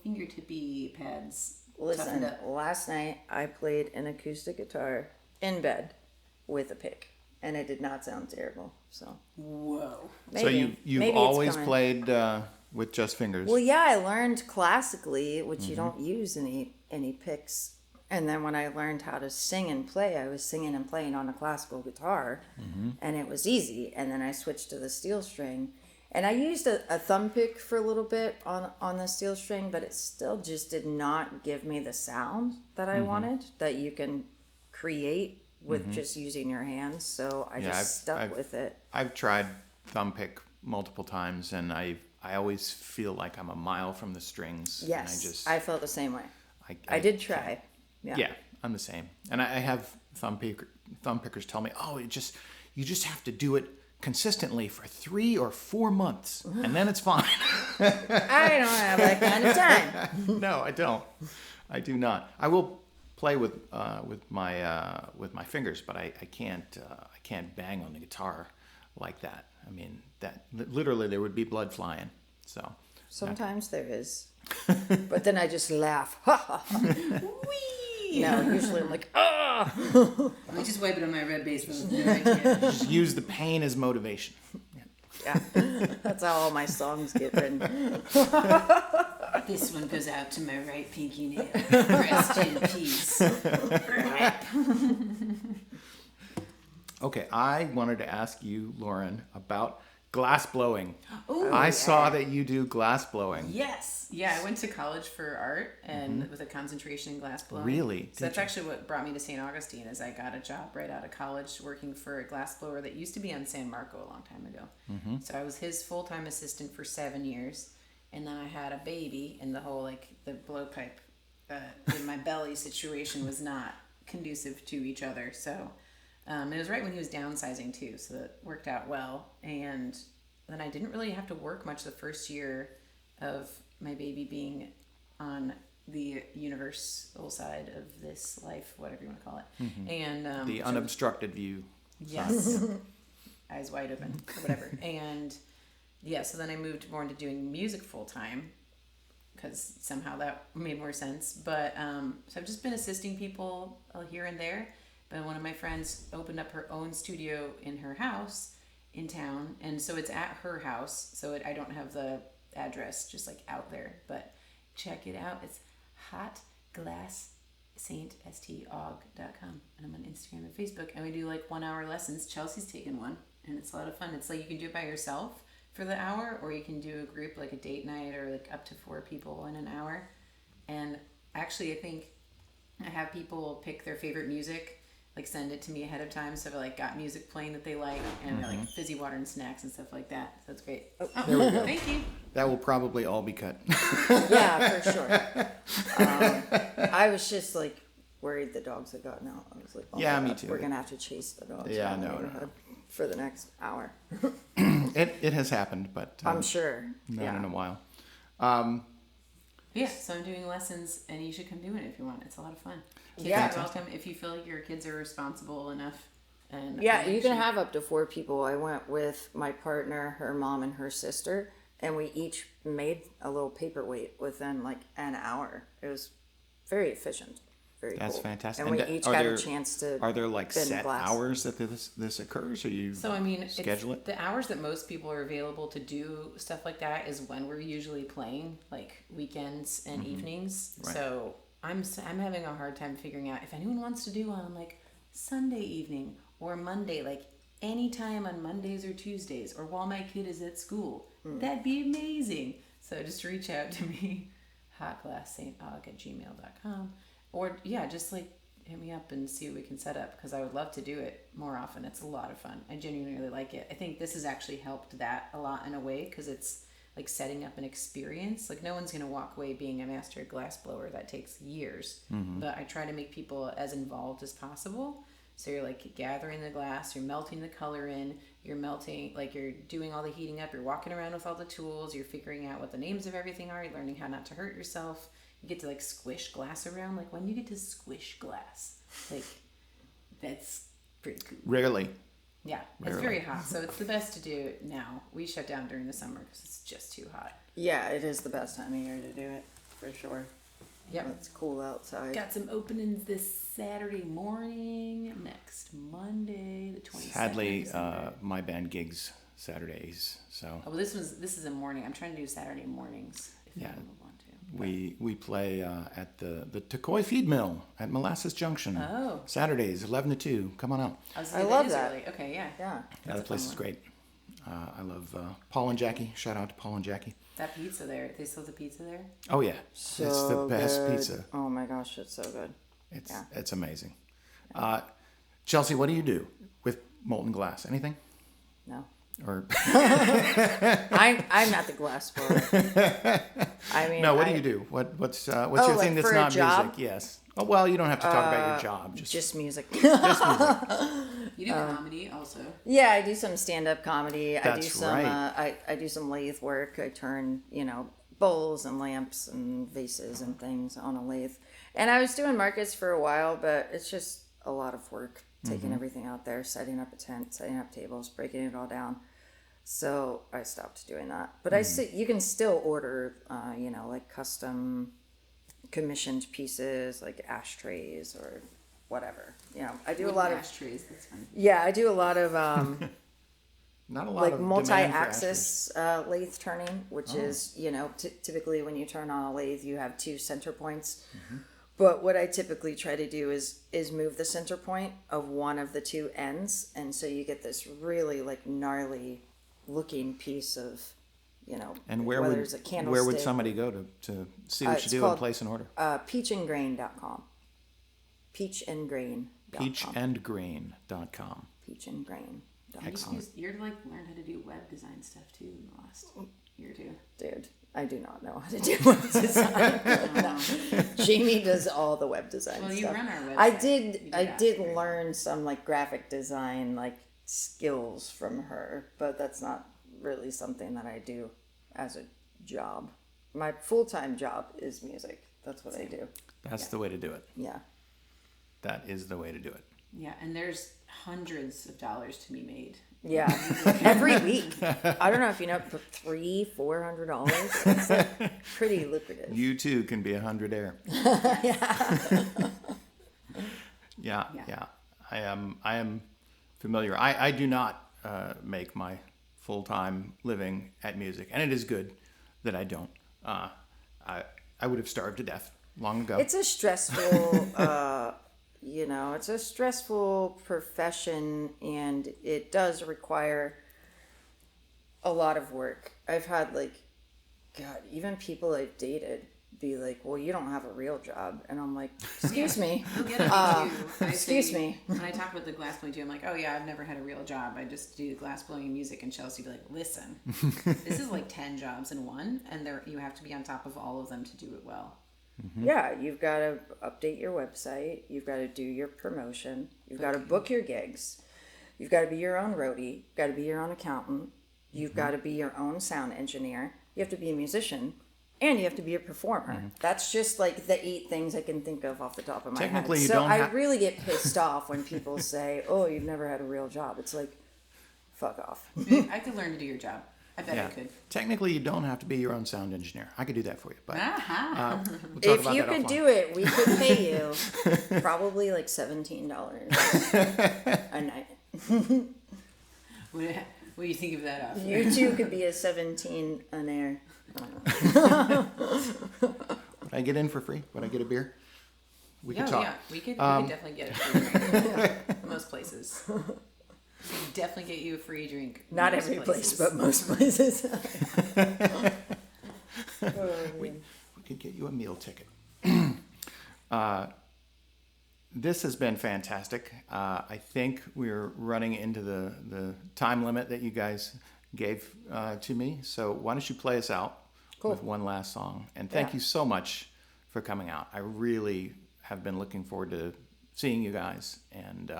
fingertippy pads Listen, toughened up. last night I played an acoustic guitar in bed with a pick, and it did not sound terrible. So Whoa. So maybe you've it's always coming. played with just fingers. Well, yeah, I learned classically, which you don't use any picks And then when I learned how to sing and play, I was singing and playing on a classical guitar, and it was easy. And then I switched to the steel string, and I used a thumb pick for a little bit on the steel string, but it still just did not give me the sound that I wanted, that you can create with just using your hands. So I just stuck with it. I've tried thumb pick multiple times, and I always feel like I'm a mile from the strings. Yes, and I felt the same way. I did try. Yeah, I'm the same. And I have thumb pickers tell me, oh, you just have to do it consistently for 3 or 4 months, and then it's fine. I don't have that kind of time. No, I don't. I do not. I will play with my fingers, but I can't bang on the guitar like that. I mean, that literally there would be blood flying. So Sometimes there is, but then I just laugh. Ha ha ha. No, usually I'm like, ah. I just wipe it on my red base. just use the pain as motivation. Yeah, that's how all my songs get written. This one goes out to my right pinky nail. Rest in peace. Okay, I wanted to ask you, Lauren, about glass blowing. Ooh, I saw that you do glass blowing. Yes. Yeah, I went to college for art and with a concentration in glass blowing. Really? So that's actually what brought me to St. Augustine is I got a job right out of college working for a glass blower that used to be on San Marco a long time ago. So I was his full-time assistant for 7 years. And then I had a baby, and the whole, the blowpipe in my belly situation was not conducive to each other. So it was right when he was downsizing, too, so that worked out well. And then I didn't really have to work much the first year of my baby being on the universal side of this life, whatever you want to call it. And The unobstructed view. yes, eyes wide open, or whatever. And yeah, so then I moved more into doing music full time because somehow that made more sense. But so I've just been assisting people here and there. But one of my friends opened up her own studio in her house in town, and so it's at her house. So I don't have the address just out there, but check it out. It's hotglasssaint.com, and I'm on Instagram and Facebook, and we do 1 hour lessons. Chelsea's taken one, and it's a lot of fun. It's you can do it by yourself for the hour, or you can do a group a date night, or up to 4 people in an hour. And actually, I think I have people pick their favorite music, send it to me ahead of time, so I've got music playing that they like, and fizzy water and snacks and stuff like that. So it's great. There we go. Thank you. That will probably all be cut. Yeah, for sure. I was just worried the dogs had gotten out. I was like, oh Yeah, my me God, too. We're gonna have to chase the dogs. Yeah, around the no. neighborhood for the next hour. It has happened, but I'm sure. not in a while. Yeah, so I'm doing lessons, and you should come do it if you want. It's a lot of fun. Kids Yeah. are welcome if you feel like your kids are responsible enough. And Yeah, you can have up to 4 people. I went with my partner, her mom, and her sister, and we each made a little paperweight within an hour. It was very efficient. Very That's cool. fantastic. And we And each are got there- a chance to Are there bend set glass. hours that this occurs, or you So schedule it? The hours that most people are available to do stuff like that is when we're usually playing, weekends and evenings. Right. So I'm having a hard time figuring out if anyone wants to do on Sunday evening or Monday, anytime on Mondays or Tuesdays, or while my kid is at school. That'd be amazing. So just reach out to me, hotglasssaintaug@gmail.com, or just hit me up and see what we can set up, because I would love to do it more often. It's a lot of fun. I genuinely really like it. I think this has actually helped that a lot in a way, because it's setting up an experience. No one's going to walk away being a master glass blower. That takes years. But I try to make people as involved as possible. So you're gathering the glass, you're melting the color in, you're melting, you're doing all the heating up, you're walking around with all the tools, you're figuring out what the names of everything are, you're learning how not to hurt yourself. You get to squish glass around. When do you get to squish glass? That's pretty cool. Rarely. Yeah, it's very hot, so it's the best to do it now. We shut down during the summer because it's just too hot. Yeah, it is the best time of year to do it, for sure. Yep. It's cool outside. Got some openings this Saturday morning, next Monday, the 22nd. Sadly, my band gigs Saturdays, so Oh, well, this is a morning. I'm trying to do Saturday mornings if Yeah. anyone would want to. We play at the Tocoi Feed Mill at Molasses Junction. Oh. Saturdays, 11 to 2. Come on out. I love that. Early. Okay, yeah. Yeah. Yeah, the place is great. I love Paul and Jackie. Shout out to Paul and Jackie. That pizza there. They still have the pizza there? Oh yeah, So it's the best good. pizza. Oh my gosh, it's so good. It's amazing. Chelsea, what do you do with molten glass? Anything? No. Or I'm not the glass blower. I mean, no? What do you do? What's your like thing that's for a not job? music? Yes. Oh well, you don't have to talk about your job. Just music. just music. You do comedy also. Yeah, I do some stand-up comedy. I do That's some. right. I do some lathe work. I turn bowls and lamps and vases and things on a lathe. And I was doing markets for a while, but it's just a lot of work taking everything out there, setting up a tent, setting up tables, breaking it all down. So I stopped doing that. But you can still order, like custom commissioned pieces, like ashtrays or whatever. I do a lot of ashtrays. That's fun. Yeah, I do a lot of Not a lot like of demand for multi-axis lathe turning, which is typically when you turn on a lathe, you have two center points. But what I typically try to do is move the center point of one of the two ends, and so you get this really like gnarly looking piece of, And where whether would it's a candlestick. where would somebody go to see what you it's do called, and place an order? peachandgrain.com. Peachandgrain.com. Peachandgrain.com. Peachandgrain.com. You're like learned how to do web design stuff too in the last year or two. Dude, I do not know how to do web design. No. Jamie does all the web design Well, you stuff. run our website. I You did do that. learn some like graphic design like skills from her, but that's not really something that I do as a job. My full-time job is music. That's what I do. That's the way to do it. Yeah. That is the way to do it. Yeah, and there's hundreds of dollars to be made. Yeah. Every week. I don't know if you know, for $300-$400. It's like pretty lucrative. You too can be 100 air. Yeah. I am familiar. I do not make my full-time living at music, and it is good that I don't. I would have starved to death long ago. It's a stressful, it's a stressful profession, and it does require a lot of work. I've had even people I've dated be like, well, you don't have a real job. And I'm like, excuse me. You'll get it too. Excuse me. When I talk with the glass blowing too, I'm like, oh yeah, I've never had a real job. I just do glass blowing and music. And Chelsea would be like, listen, this is like 10 jobs in one, and you have to be on top of all of them to do it well. Yeah, you've got to update your website. You've got to do your promotion. You've got to book your gigs. You've got to be your own roadie. You've got to be your own accountant. You've got to be your own sound engineer. You have to be a musician. And you have to be a performer. That's just like the 8 things I can think of off the top of my Technically, head. you So don't I have- really get pissed off when people say, oh, you've never had a real job. It's like, fuck off. I could learn to do your job. I bet I could. Technically, you don't have to be your own sound engineer. I could do that for you, but Aha. we'll talk If about you that could offline. do it, we could pay you probably like $17 a night. What do you think of that offer? You too could be a 17 an air. Would I get in for free? Would I get a beer? We could talk. Yeah, we could definitely get a free drink. Most places. We could definitely get you a free drink. Not most every place, places. but most places. We could get you a meal ticket. This has been fantastic. I think we're running into the time limit that you guys gave to me. So why don't you play us out with one last song? And thank you so much for coming out. I really have been looking forward to seeing you guys. And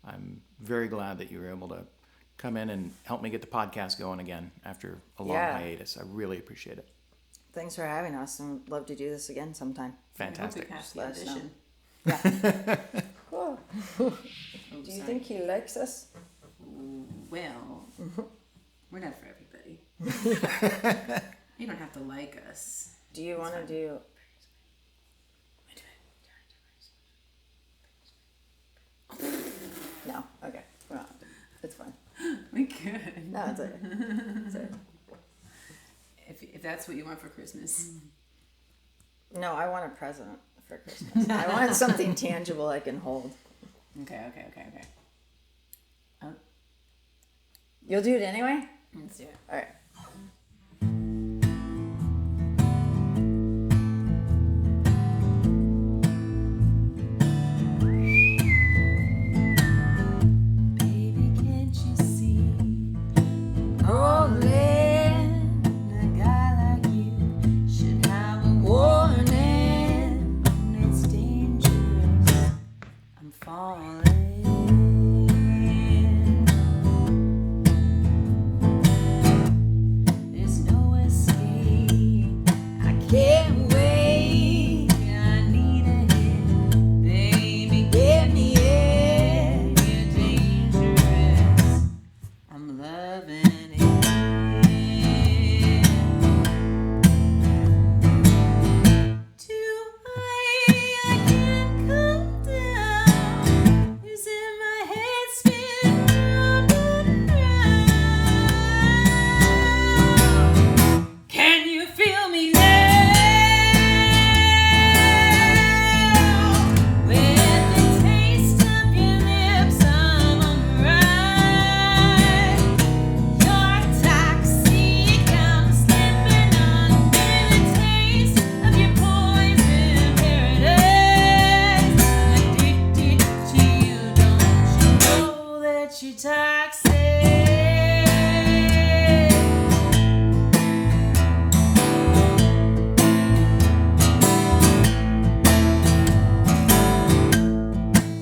I'm very glad that you were able to come in and help me get the podcast going again after a long hiatus. I really appreciate it. Thanks for having us, and love to do this again sometime. Fantastic. I hope we pass the Let us know. audition. Cool. Do you think he likes us? Well, we're not for everybody. You don't have to like us. Do you want to do? No. Okay. Well, it's fine. We could. No, it's okay. It's okay. If that's what you want for Christmas. No, I want a present for Christmas. I want something tangible I can hold. Okay. Oh, You'll do it anyway? let's do it. All right. Baby, can't you see? Rolling, A guy like you should have a warning. It's dangerous. I'm falling. There's no escape. I Can't wait. I need a hit. Baby, give me it. You're dangerous. I'm loving it. Too high, I can't come down. It's in my head, spinning round and round. Can you feel me now? With the taste of your lips, I'm on the ride. You're toxic, I'm slipping under the taste of your poison paradise. I'm addicted to you, don't you know that you're toxic?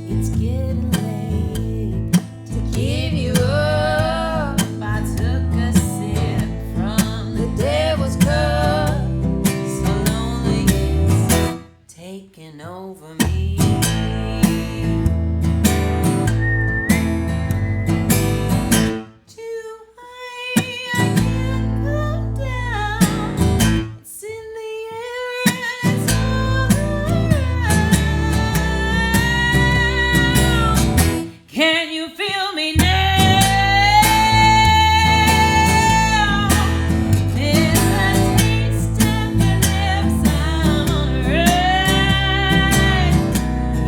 It's getting late to give you up. I took a sip from the devil's cup. So lonely it's taking over me. Too high, I can't come down. It's in the air and it's all around. Can you feel me now? There's a taste of your lips, I'm on a ride.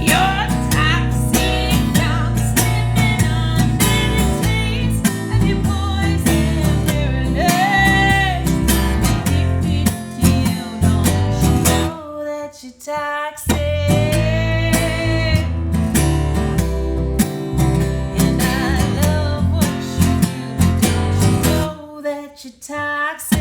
You're toxic, I'm slipping under the taste of your poison paradise. I'm addicted to you, don't you know that you're toxic? And I love what you do, don't you know that you're toxic?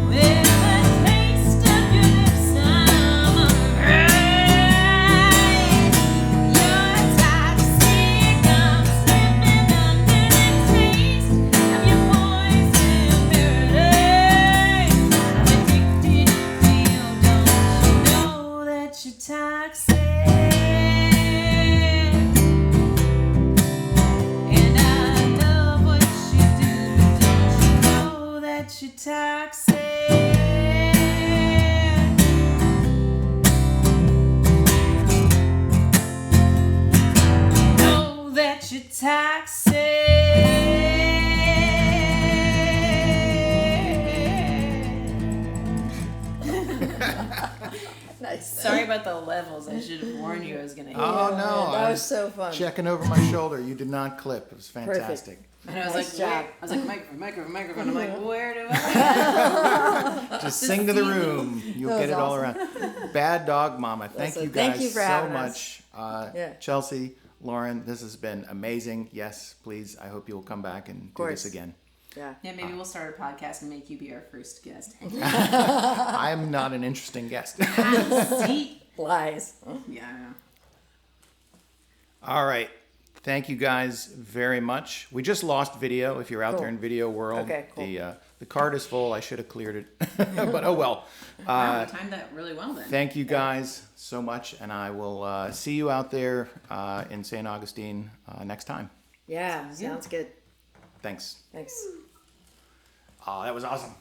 With the taste of your lips, I'm alright. You're toxic, I'm slipping under the taste of your poison paradise. I'm addicted to you, don't you know that you're toxic? And I love what you do, but don't you know that you're toxic? Know that you're toxic. Nice. Sorry about the levels. I should have warned you I was gonna hit. Oh, no. That I was so fun. checking over my shoulder. You did not clip. It was fantastic. And I was Nice like, job. where? I was like, microphone. I'm like, where do I? Just sing to the room. You'll That get it was all around. Bad Dog Mama. Thank Listen, you guys thank you for so having much. Yeah. Chelsea, Lauren, this has been amazing. Yes, please. I hope you'll come back and do course. this again. Yeah. Yeah, maybe we'll start a podcast and make you be our first guest. I am not an interesting guest. See? Lies. Yeah, I know. All right. Thank you guys very much. We just lost video. If you're out Cool. there in video world, Okay, cool. the card is full. I should have cleared it, but oh well. Wow, we timed that really well then. Thank you guys so much, and I will see you out there in St. Augustine next time. Yeah, sounds good. Thanks. Thanks. Oh, that was awesome.